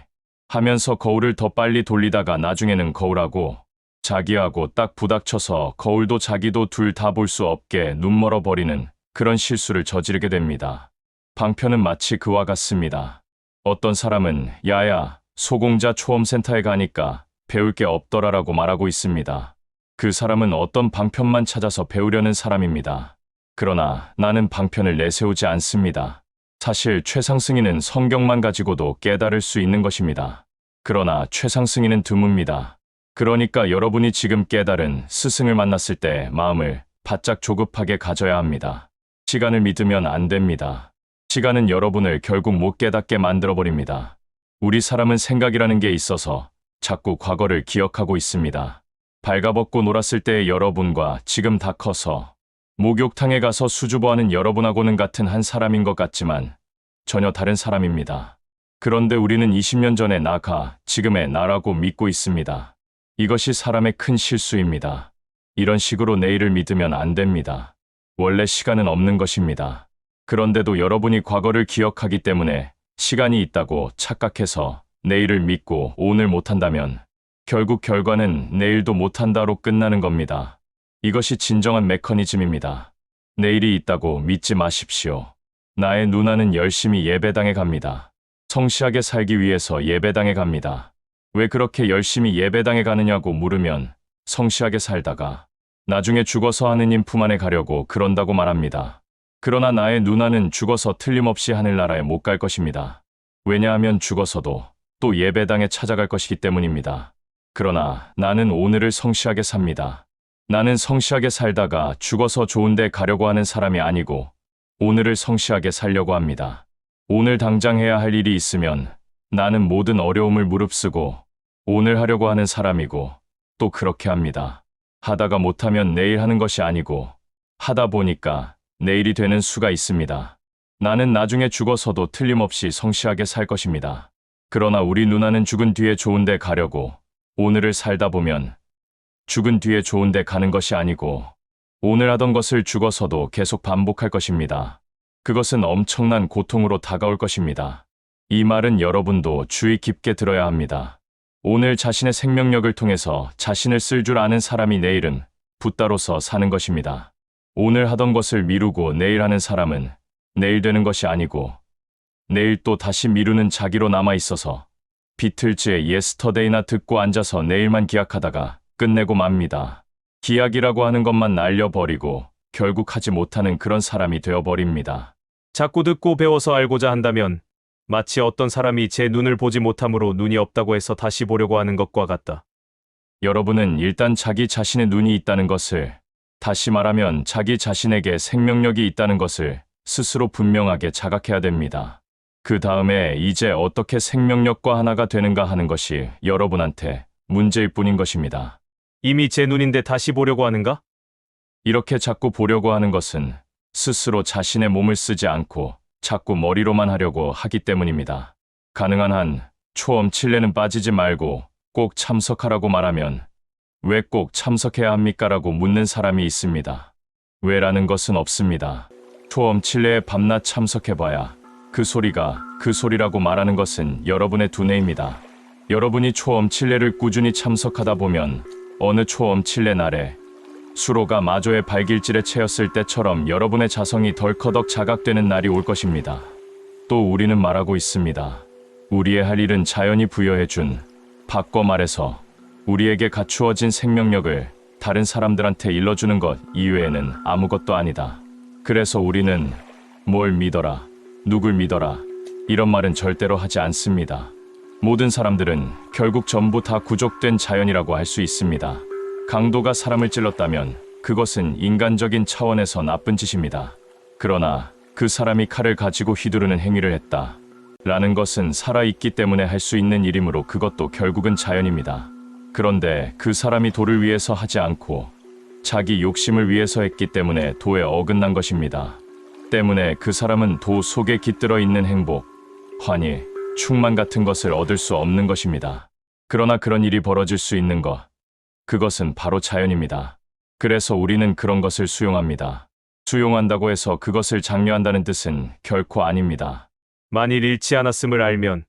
[SPEAKER 2] 하면서 거울을 더 빨리 돌리다가 나중에는 거울하고 자기하고 딱 부닥쳐서 거울도 자기도 둘 다 볼 수 없게 눈멀어 버리는 그런 실수를 저지르게 됩니다. 방편은 마치 그와 같습니다. 어떤 사람은 야야, 소공자 초험센터에 가니까 배울 게 없더라라고 말하고 있습니다. 그 사람은 어떤 방편만 찾아서 배우려는 사람입니다. 그러나 나는 방편을 내세우지 않습니다. 사실 최상승인은 성경만 가지고도 깨달을 수 있는 것입니다. 그러나 최상승인은 드뭅니다. 그러니까 여러분이 지금 깨달은 스승을 만났을 때 마음을 바짝 조급하게 가져야 합니다. 시간을 믿으면 안 됩니다. 시간은 여러분을 결국 못 깨닫게 만들어버립니다. 우리 사람은 생각이라는 게 있어서 자꾸 과거를 기억하고 있습니다. 발가벗고 놀았을 때의 여러분과 지금 다 커서 목욕탕에 가서 수줍어하는 여러분하고는 같은 한 사람인 것 같지만 전혀 다른 사람입니다. 그런데 우리는 20년 전의 나가 지금의 나라고 믿고 있습니다. 이것이 사람의 큰 실수입니다. 이런 식으로 내일을 믿으면 안 됩니다. 원래 시간은 없는 것입니다. 그런데도 여러분이 과거를 기억하기 때문에 시간이 있다고 착각해서 내일을 믿고 오늘 못한다면 결국 결과는 내일도 못한다로 끝나는 겁니다. 이것이 진정한 메커니즘입니다. 내일이 있다고 믿지 마십시오. 나의 누나는 열심히 예배당에 갑니다. 성실하게 살기 위해서 예배당에 갑니다. 왜 그렇게 열심히 예배당에 가느냐고 물으면 성실하게 살다가 나중에 죽어서 하느님 품 안에 가려고 그런다고 말합니다. 그러나 나의 누나는 죽어서 틀림없이 하늘나라에 못 갈 것입니다. 왜냐하면 죽어서도 또 예배당에 찾아갈 것이기 때문입니다. 그러나 나는 오늘을 성실하게 삽니다. 나는 성실하게 살다가 죽어서 좋은 데 가려고 하는 사람이 아니고 오늘을 성실하게 살려고 합니다. 오늘 당장 해야 할 일이 있으면 나는 모든 어려움을 무릅쓰고 오늘 하려고 하는 사람이고 또 그렇게 합니다. 하다가 못하면 내일 하는 것이 아니고 하다 보니까 내일이 되는 수가 있습니다. 나는 나중에 죽어서도 틀림없이 성실하게 살 것입니다. 그러나 우리 누나는 죽은 뒤에 좋은 데 가려고 오늘을 살다 보면 죽은 뒤에 좋은 데 가는 것이 아니고 오늘 하던 것을 죽어서도 계속 반복할 것입니다. 그것은 엄청난 고통으로 다가올 것입니다. 이 말은 여러분도 주의 깊게 들어야 합니다. 오늘 자신의 생명력을 통해서 자신을 쓸 줄 아는 사람이 내일은 붓다로서 사는 것입니다. 오늘 하던 것을 미루고 내일 하는 사람은 내일 되는 것이 아니고 내일 또 다시 미루는 자기로 남아있어서 비틀즈의 예스터데이나 듣고 앉아서 내일만 기약하다가 끝내고 맙니다. 기약이라고 하는 것만 날려버리고 결국 하지 못하는 그런 사람이 되어버립니다.
[SPEAKER 8] 자꾸 듣고 배워서 알고자 한다면 마치 어떤 사람이 제 눈을 보지 못함으로 눈이 없다고 해서 다시 보려고 하는 것과 같다.
[SPEAKER 2] 여러분은 일단 자기 자신의 눈이 있다는 것을, 다시 말하면 자기 자신에게 생명력이 있다는 것을 스스로 분명하게 자각해야 됩니다. 그 다음에 이제 어떻게 생명력과 하나가 되는가 하는 것이 여러분한테 문제일 뿐인 것입니다.
[SPEAKER 8] 이미 제 눈인데 다시 보려고 하는가?
[SPEAKER 2] 이렇게 자꾸 보려고 하는 것은 스스로 자신의 몸을 쓰지 않고 자꾸 머리로만 하려고 하기 때문입니다. 가능한 한 초험 칠레는 빠지지 말고 꼭 참석하라고 말하면 왜 꼭 참석해야 합니까? 라고 묻는 사람이 있습니다. 왜라는 것은 없습니다. 초험 칠레에 밤낮 참석해봐야 그 소리가 그 소리라고 말하는 것은 여러분의 두뇌입니다. 여러분이 초험 칠레를 꾸준히 참석하다 보면 어느 초험 칠레 날에 수로가 마조의 발길질에 채였을 때처럼 여러분의 자성이 덜커덕 자각되는 날이 올 것입니다. 또 우리는 말하고 있습니다. 우리의 할 일은 자연이 부여해준, 바꿔 말해서 우리에게 갖추어진 생명력을 다른 사람들한테 일러주는 것 이외에는 아무것도 아니다. 그래서 우리는 뭘 믿어라, 누굴 믿어라 이런 말은 절대로 하지 않습니다. 모든 사람들은 결국 전부 다 구족된 자연이라고 할 수 있습니다. 강도가 사람을 찔렀다면 그것은 인간적인 차원에서 나쁜 짓입니다. 그러나 그 사람이 칼을 가지고 휘두르는 행위를 했다. 라는 것은 살아있기 때문에 할 수 있는 일이므로 그것도 결국은 자연입니다. 그런데 그 사람이 도를 위해서 하지 않고 자기 욕심을 위해서 했기 때문에 도에 어긋난 것입니다. 때문에 그 사람은 도 속에 깃들어 있는 행복, 환희, 충만 같은 것을 얻을 수 없는 것입니다. 그러나 그런 일이 벌어질 수 있는 것, 그것은 바로 자연입니다. 그래서 우리는 그런 것을 수용합니다. 수용한다고 해서 그것을 장려한다는 뜻은 결코 아닙니다.
[SPEAKER 8] 만일 잃지 않았음을 알면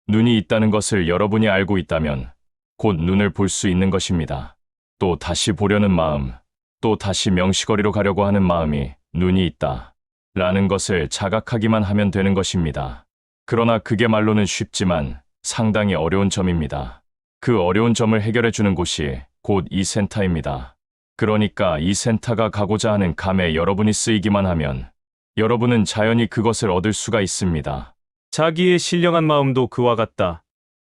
[SPEAKER 2] 눈이 있다는 것을 여러분이 알고 있다면 곧 눈을 볼 수 있는 것입니다. 또 다시 보려는 마음, 또 다시 명시거리로 가려고 하는 마음이 눈이 있다. 라는 것을 자각하기만 하면 되는 것입니다. 그러나 그게 말로는 쉽지만 상당히 어려운 점입니다. 그 어려운 점을 해결해 주는 곳이 곧 이 센터입니다. 그러니까 이 센터가 가고자 하는 감에 여러분이 쓰이기만 하면 여러분은 자연히 그것을 얻을 수가 있습니다.
[SPEAKER 8] 자기의 신령한 마음도 그와 같다.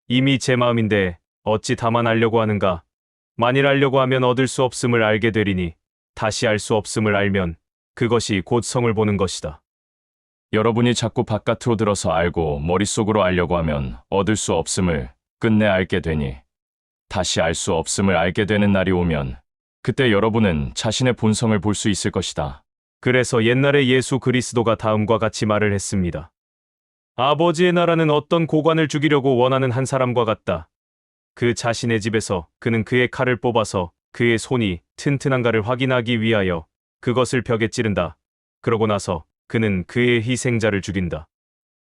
[SPEAKER 8] 이미 제 마음인데 어찌 다만 알려고 하는가? 만일 알려고 하면 얻을 수 없음을 알게 되리니 다시 알 수 없음을 알면 그것이 곧 성을 보는 것이다.
[SPEAKER 2] 여러분이 자꾸 바깥으로 들어서 알고 머릿속으로 알려고 하면 얻을 수 없음을 끝내 알게 되니 다시 알 수 없음을 알게 되는 날이 오면 그때 여러분은 자신의 본성을 볼 수 있을 것이다.
[SPEAKER 8] 그래서 옛날에 예수 그리스도가 다음과 같이 말을 했습니다. 아버지의 나라는 어떤 고관을 죽이려고 원하는 한 사람과 같다. 그 자신의 집에서 그는 그의 칼을 뽑아서 그의 손이 튼튼한가를 확인하기 위하여 그것을 벽에 찌른다. 그러고 나서 그는 그의 희생자를 죽인다.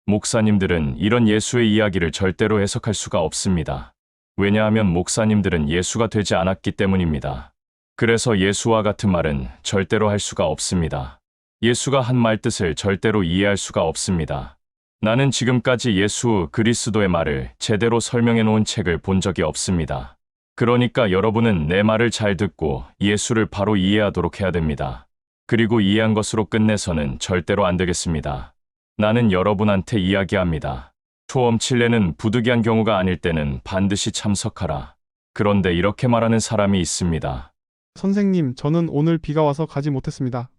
[SPEAKER 2] 목사님들은 이런 예수의 이야기를 절대로 해석할 수가 없습니다. 왜냐하면 목사님들은 예수가 되지 않았기 때문입니다. 그래서 예수와 같은 말은 절대로 할 수가 없습니다. 예수가 한 말 뜻을 절대로 이해할 수가 없습니다. 나는 지금까지 예수 그리스도의 말을 제대로 설명해 놓은 책을 본 적이 없습니다. 그러니까 여러분은 내 말을 잘 듣고 예수를 바로 이해하도록 해야 됩니다. 그리고 이해한 것으로 끝내서는 절대로 안 되겠습니다. 나는 여러분한테 이야기합니다. 초엄 칠례는 부득이한 경우가 아닐 때는 반드시 참석하라. 그런데 이렇게 말하는 사람이 있습니다.
[SPEAKER 12] 선생님, 저는 오늘 비가 와서 가지 못했습니다.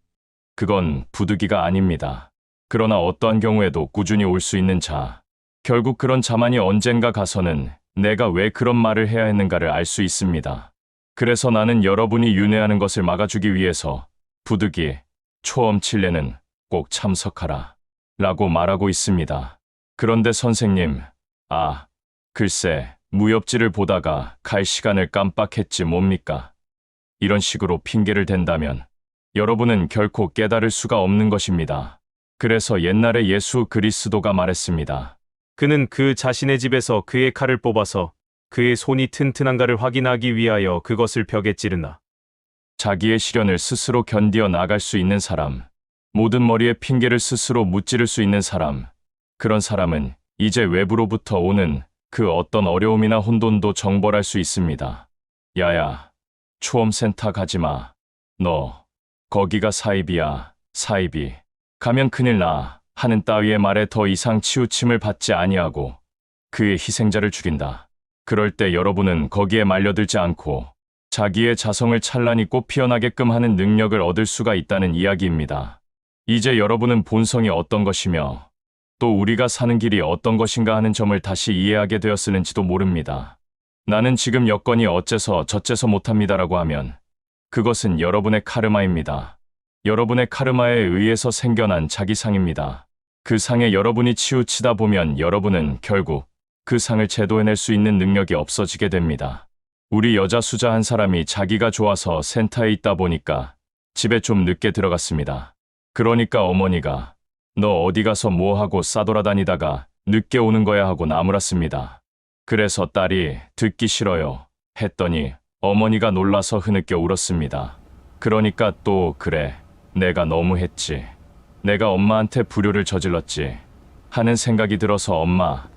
[SPEAKER 2] 그건 부득이가 아닙니다. 그러나 어떠한 경우에도 꾸준히 올 수 있는 자, 결국 그런 자만이 언젠가 가서는 내가 왜 그런 말을 해야 했는가를 알 수 있습니다. 그래서 나는 여러분이 윤회하는 것을 막아주기 위해서 부득이 초엄 칠례는 꼭 참석하라 라고 말하고 있습니다. 그런데 선생님, 글쎄 무협지를 보다가 갈 시간을 깜빡했지 뭡니까? 이런 식으로 핑계를 댄다면 여러분은 결코 깨달을 수가 없는 것입니다. 그래서 옛날에 예수 그리스도가 말했습니다.
[SPEAKER 8] 그는 그 자신의 집에서 그의 칼을 뽑아서 그의 손이 튼튼한가를 확인하기 위하여 그것을 벽에 찌르나.
[SPEAKER 2] 자기의 시련을 스스로 견디어 나갈 수 있는 사람, 모든 머리에 핑계를 스스로 무찌를 수 있는 사람, 그런 사람은 이제 외부로부터 오는 그 어떤 어려움이나 혼돈도 정벌할 수 있습니다. 야야, 초엄센터 가지마. 너 거기가 사이비야, 사이비. 가면 큰일 나 하는 따위의 말에 더 이상 치우침을 받지 아니하고 그의 희생자를 죽인다. 그럴 때 여러분은 거기에 말려들지 않고 자기의 자성을 찬란히 꽃 피어나게끔 하는 능력을 얻을 수가 있다는 이야기입니다. 이제 여러분은 본성이 어떤 것이며 또 우리가 사는 길이 어떤 것인가 하는 점을 다시 이해하게 되었을는지도 모릅니다. 나는 지금 여건이 어째서 저째서 못합니다라고 하면 그것은 여러분의 카르마입니다. 여러분의 카르마에 의해서 생겨난 자기상입니다. 그 상에 여러분이 치우치다 보면 여러분은 결국 그 상을 제도해낼 수 있는 능력이 없어지게 됩니다. 우리 여자 수자 한 사람이 자기가 좋아서 센터에 있다 보니까 집에 좀 늦게 들어갔습니다. 그러니까 어머니가 너 어디 가서 뭐 하고 싸돌아다니다가 늦게 오는 거야 하고 나무랐습니다. 그래서 딸이 듣기 싫어요 했더니 어머니가 놀라서 흐느껴 울었습니다. 그러니까 또 그래. 내가 너무했지. 내가 엄마한테 불효를 저질렀지. 하는 생각이 들어서 엄마,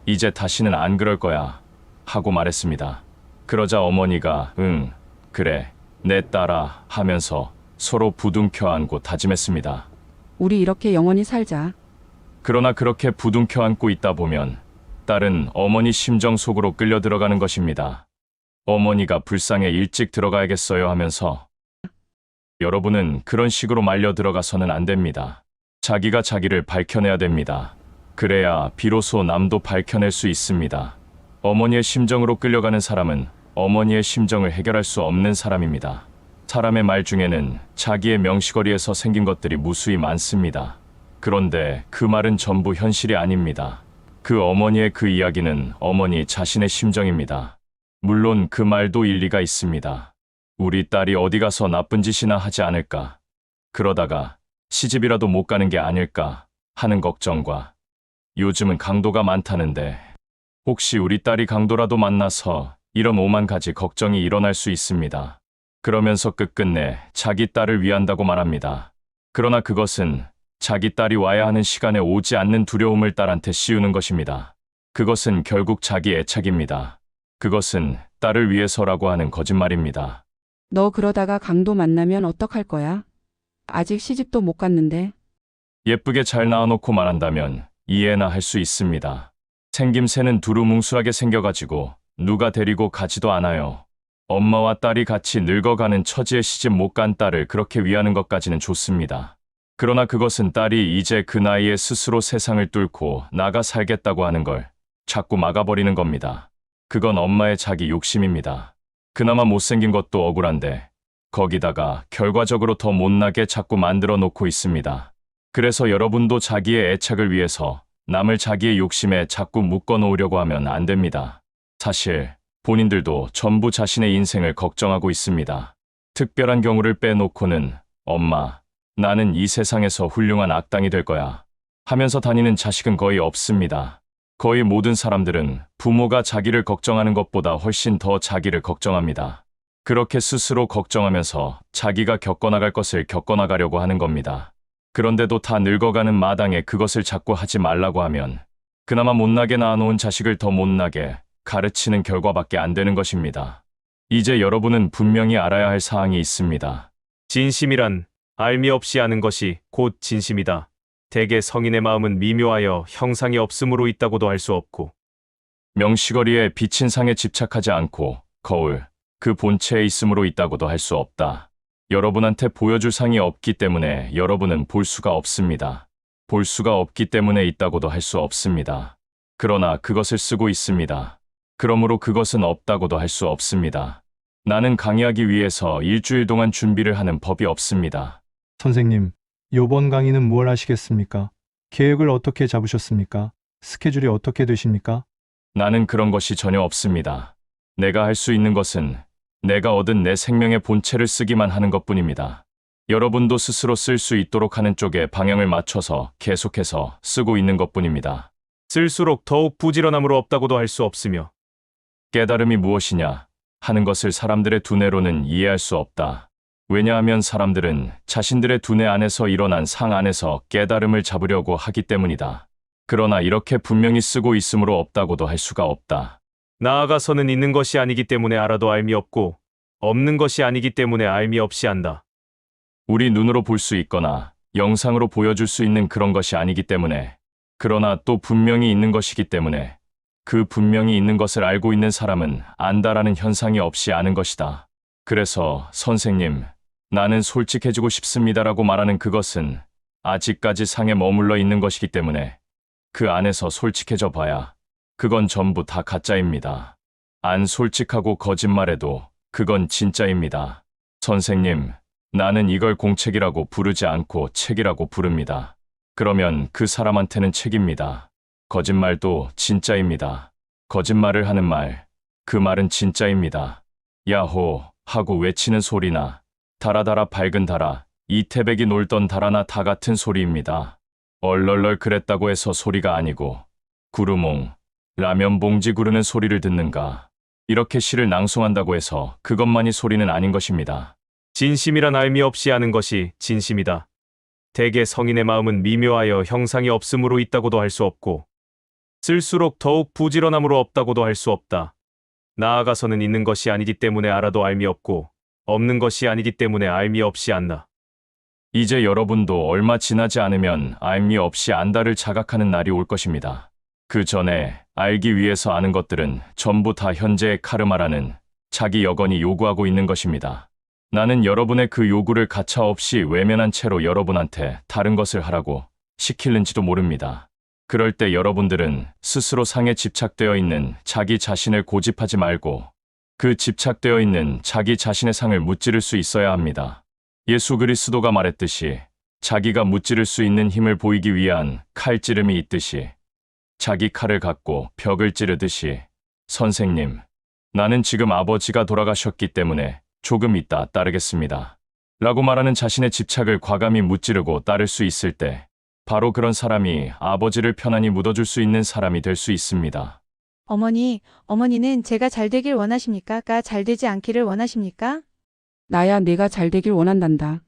[SPEAKER 2] 이제 다시는 안 그럴 거야. 하고 말했습니다. 그러자 어머니가 응, 그래, 내 딸아 하면서 서로 부둥켜 안고 다짐했습니다.
[SPEAKER 13] 우리 이렇게 영원히 살자.
[SPEAKER 2] 그러나 그렇게 부둥켜 안고 있다 보면 딸은 어머니 심정 속으로 끌려 들어가는 것입니다. 어머니가 불쌍해 일찍 들어가야겠어요 하면서 여러분은 그런 식으로 말려 들어가서는 안 됩니다. 자기가 자기를 밝혀내야 됩니다. 그래야 비로소 남도 밝혀낼 수 있습니다. 어머니의 심정으로 끌려가는 사람은 어머니의 심정을 해결할 수 없는 사람입니다. 사람의 말 중에는 자기의 명시거리에서 생긴 것들이 무수히 많습니다. 그런데 그 말은 전부 현실이 아닙니다. 그 어머니의 그 이야기는 어머니 자신의 심정입니다. 물론 그 말도 일리가 있습니다. 우리 딸이 어디 가서 나쁜 짓이나 하지 않을까? 그러다가 시집이라도 못 가는 게 아닐까 하는 걱정과 요즘은 강도가 많다는데 혹시 우리 딸이 강도라도 만나서 이런 오만 가지 걱정이 일어날 수 있습니다. 그러면서 끝끝내 자기 딸을 위한다고 말합니다. 그러나 그것은 자기 딸이 와야 하는 시간에 오지 않는 두려움을 딸한테 씌우는 것입니다. 그것은 결국 자기 애착입니다. 그것은 딸을 위해서라고 하는 거짓말입니다.
[SPEAKER 13] 너 그러다가 강도 만나면 어떡할 거야? 아직 시집도 못 갔는데.
[SPEAKER 2] 예쁘게 잘 낳아놓고 말한다면 이해나 할 수 있습니다. 생김새는 두루뭉술하게 생겨가지고 누가 데리고 가지도 않아요. 엄마와 딸이 같이 늙어가는 처지에 시집 못 간 딸을 그렇게 위하는 것까지는 좋습니다. 그러나 그것은 딸이 이제 그 나이에 스스로 세상을 뚫고 나가 살겠다고 하는 걸 자꾸 막아버리는 겁니다. 그건 엄마의 자기 욕심입니다. 그나마 못생긴 것도 억울한데 거기다가 결과적으로 더 못나게 자꾸 만들어 놓고 있습니다. 그래서 여러분도 자기의 애착을 위해서 남을 자기의 욕심에 자꾸 묶어 놓으려고 하면 안 됩니다. 사실 본인들도 전부 자신의 인생을 걱정하고 있습니다. 특별한 경우를 빼놓고는 엄마, 나는 이 세상에서 훌륭한 악당이 될 거야 하면서 다니는 자식은 거의 없습니다. 거의 모든 사람들은 부모가 자기를 걱정하는 것보다 훨씬 더 자기를 걱정합니다. 그렇게 스스로 걱정하면서 자기가 겪어나갈 것을 겪어나가려고 하는 겁니다. 그런데도 다 늙어가는 마당에 그것을 자꾸 하지 말라고 하면 그나마 못나게 낳아놓은 자식을 더 못나게 가르치는 결과밖에 안 되는 것입니다. 이제 여러분은 분명히 알아야 할 사항이 있습니다.
[SPEAKER 8] 진심이란 알미 없이 아는 것이 곧 진심이다. 대개 성인의 마음은 미묘하여 형상이 없음으로 있다고도 할 수 없고
[SPEAKER 2] 명시거리에 비친 상에 집착하지 않고 거울, 그 본체에 있음으로 있다고도 할 수 없다. 여러분한테 보여줄 상이 없기 때문에 여러분은 볼 수가 없습니다. 볼 수가 없기 때문에 있다고도 할 수 없습니다. 그러나 그것을 쓰고 있습니다. 그러므로 그것은 없다고도 할 수 없습니다. 나는 강의하기 위해서 일주일 동안 준비를 하는 법이 없습니다.
[SPEAKER 14] 선생님, 요번 강의는 뭘 하시겠습니까? 계획을 어떻게 잡으셨습니까? 스케줄이 어떻게 되십니까?
[SPEAKER 2] 나는 그런 것이 전혀 없습니다. 내가 할 수 있는 것은 내가 얻은 내 생명의 본체를 쓰기만 하는 것뿐입니다. 여러분도 스스로 쓸 수 있도록 하는 쪽에 방향을 맞춰서 계속해서 쓰고 있는 것뿐입니다.
[SPEAKER 8] 쓸수록 더욱 부지런함으로 없다고도 할 수 없으며
[SPEAKER 2] 깨달음이 무엇이냐 하는 것을 사람들의 두뇌로는 이해할 수 없다. 왜냐하면 사람들은 자신들의 두뇌 안에서 일어난 상 안에서 깨달음을 잡으려고 하기 때문이다. 그러나 이렇게 분명히 쓰고 있으므로 없다고도 할 수가 없다.
[SPEAKER 8] 나아가서는 있는 것이 아니기 때문에 알아도 알미 없고 없는 것이 아니기 때문에 알미 없이 안다.
[SPEAKER 2] 우리 눈으로 볼 수 있거나 영상으로 보여줄 수 있는 그런 것이 아니기 때문에 그러나 또 분명히 있는 것이기 때문에 그 분명히 있는 것을 알고 있는 사람은 안다라는 현상이 없이 아는 것이다. 그래서 선생님, 나는 솔직해지고 싶습니다라고 말하는 그것은 아직까지 상에 머물러 있는 것이기 때문에 그 안에서 솔직해져 봐야 그건 전부 다 가짜입니다. 안 솔직하고 거짓말해도 그건 진짜입니다. 선생님, 나는 이걸 공책이라고 부르지 않고 책이라고 부릅니다. 그러면 그 사람한테는 책입니다. 거짓말도 진짜입니다. 거짓말을 하는 말, 그 말은 진짜입니다. 야호 하고 외치는 소리나 달아달아 밝은 달아, 이태백이 놀던 달아나 다 같은 소리입니다. 얼얼얼 그랬다고 해서 소리가 아니고 구루몽, 라면 봉지 구르는 소리를 듣는가. 이렇게 시를 낭송한다고 해서 그것만이 소리는 아닌 것입니다.
[SPEAKER 8] 진심이란 알미 없이 아는 것이 진심이다. 대개 성인의 마음은 미묘하여 형상이 없음으로 있다고도 할 수 없고 쓸수록 더욱 부지런함으로 없다고도 할 수 없다. 나아가서는 있는 것이 아니기 때문에 알아도 알미 없고 없는 것이 아니기 때문에 알미 없이 안다.
[SPEAKER 2] 이제 여러분도 얼마 지나지 않으면 알미 없이 안다를 자각하는 날이 올 것입니다. 그 전에 알기 위해서 아는 것들은 전부 다 현재의 카르마라는 자기 여건이 요구하고 있는 것입니다. 나는 여러분의 그 요구를 가차없이 외면한 채로 여러분한테 다른 것을 하라고 시키는지도 모릅니다. 그럴 때 여러분들은 스스로 상에 집착되어 있는 자기 자신을 고집하지 말고 그 집착되어 있는 자기 자신의 상을 무찌를 수 있어야 합니다. 예수 그리스도가 말했듯이 자기가 무찌를 수 있는 힘을 보이기 위한 칼찌름이 있듯이 자기 칼을 갖고 벽을 찌르듯이 선생님, 나는 지금 아버지가 돌아가셨기 때문에 조금 있다 따르겠습니다. 라고 말하는 자신의 집착을 과감히 무찌르고 따를 수 있을 때 바로 그런 사람이 아버지를 편안히 묻어줄 수 있는 사람이 될 수 있습니다.
[SPEAKER 15] 어머니는 제가 잘 되길 원하십니까? 잘 되지 않기를 원하십니까?
[SPEAKER 13] 나야 내가 잘 되길 원한단다.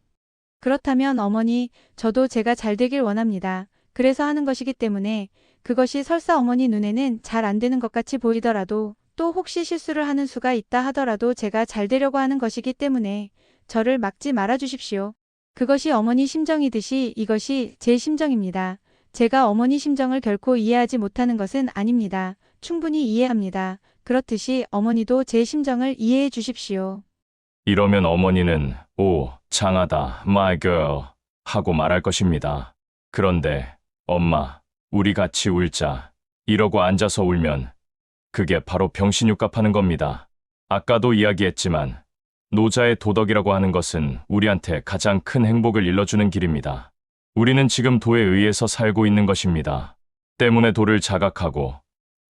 [SPEAKER 15] 그렇다면 어머니, 저도 제가 잘 되길 원합니다. 그래서 하는 것이기 때문에 그것이 설사 어머니 눈에는 잘 안 되는 것 같이 보이더라도 또 혹시 실수를 하는 수가 있다 하더라도 제가 잘 되려고 하는 것이기 때문에 저를 막지 말아 주십시오. 그것이 어머니 심정이듯이 이것이 제 심정입니다. 제가 어머니 심정을 결코 이해하지 못하는 것은 아닙니다. 충분히 이해합니다. 그렇듯이 어머니도 제 심정을 이해해 주십시오.
[SPEAKER 2] 이러면 어머니는 오, 장하다, my girl 하고 말할 것입니다. 그런데 엄마, 우리 같이 울자 이러고 앉아서 울면 그게 바로 병신육갑하는 겁니다. 아까도 이야기했지만 노자의 도덕이라고 하는 것은 우리한테 가장 큰 행복을 일러주는 길입니다. 우리는 지금 도에 의해서 살고 있는 것입니다. 때문에 도를 자각하고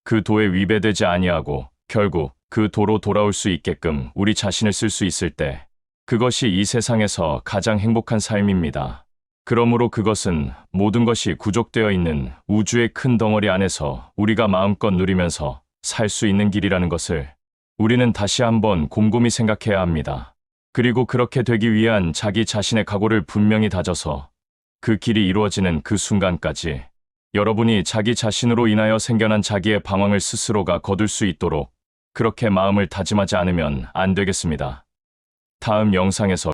[SPEAKER 2] 그 도에 위배되지 아니하고 결국 그 도로 돌아올 수 있게끔 우리 자신을 쓸 수 있을 때 그것이 이 세상에서 가장 행복한 삶입니다. 그러므로 그것은 모든 것이 구족되어 있는 우주의 큰 덩어리 안에서 우리가 마음껏 누리면서 살 수 있는 길이라는 것을 우리는 다시 한번 곰곰이 생각해야 합니다. 그리고 그렇게 되기 위한 자기 자신의 각오를 분명히 다져서 그 길이 이루어지는 그 순간까지 여러분이 자기 자신으로 인하여 생겨난 자기의 방황을 스스로가 거둘 수 있도록 그렇게 마음을 다짐하지 않으면 안 되겠습니다. 다음 영상에서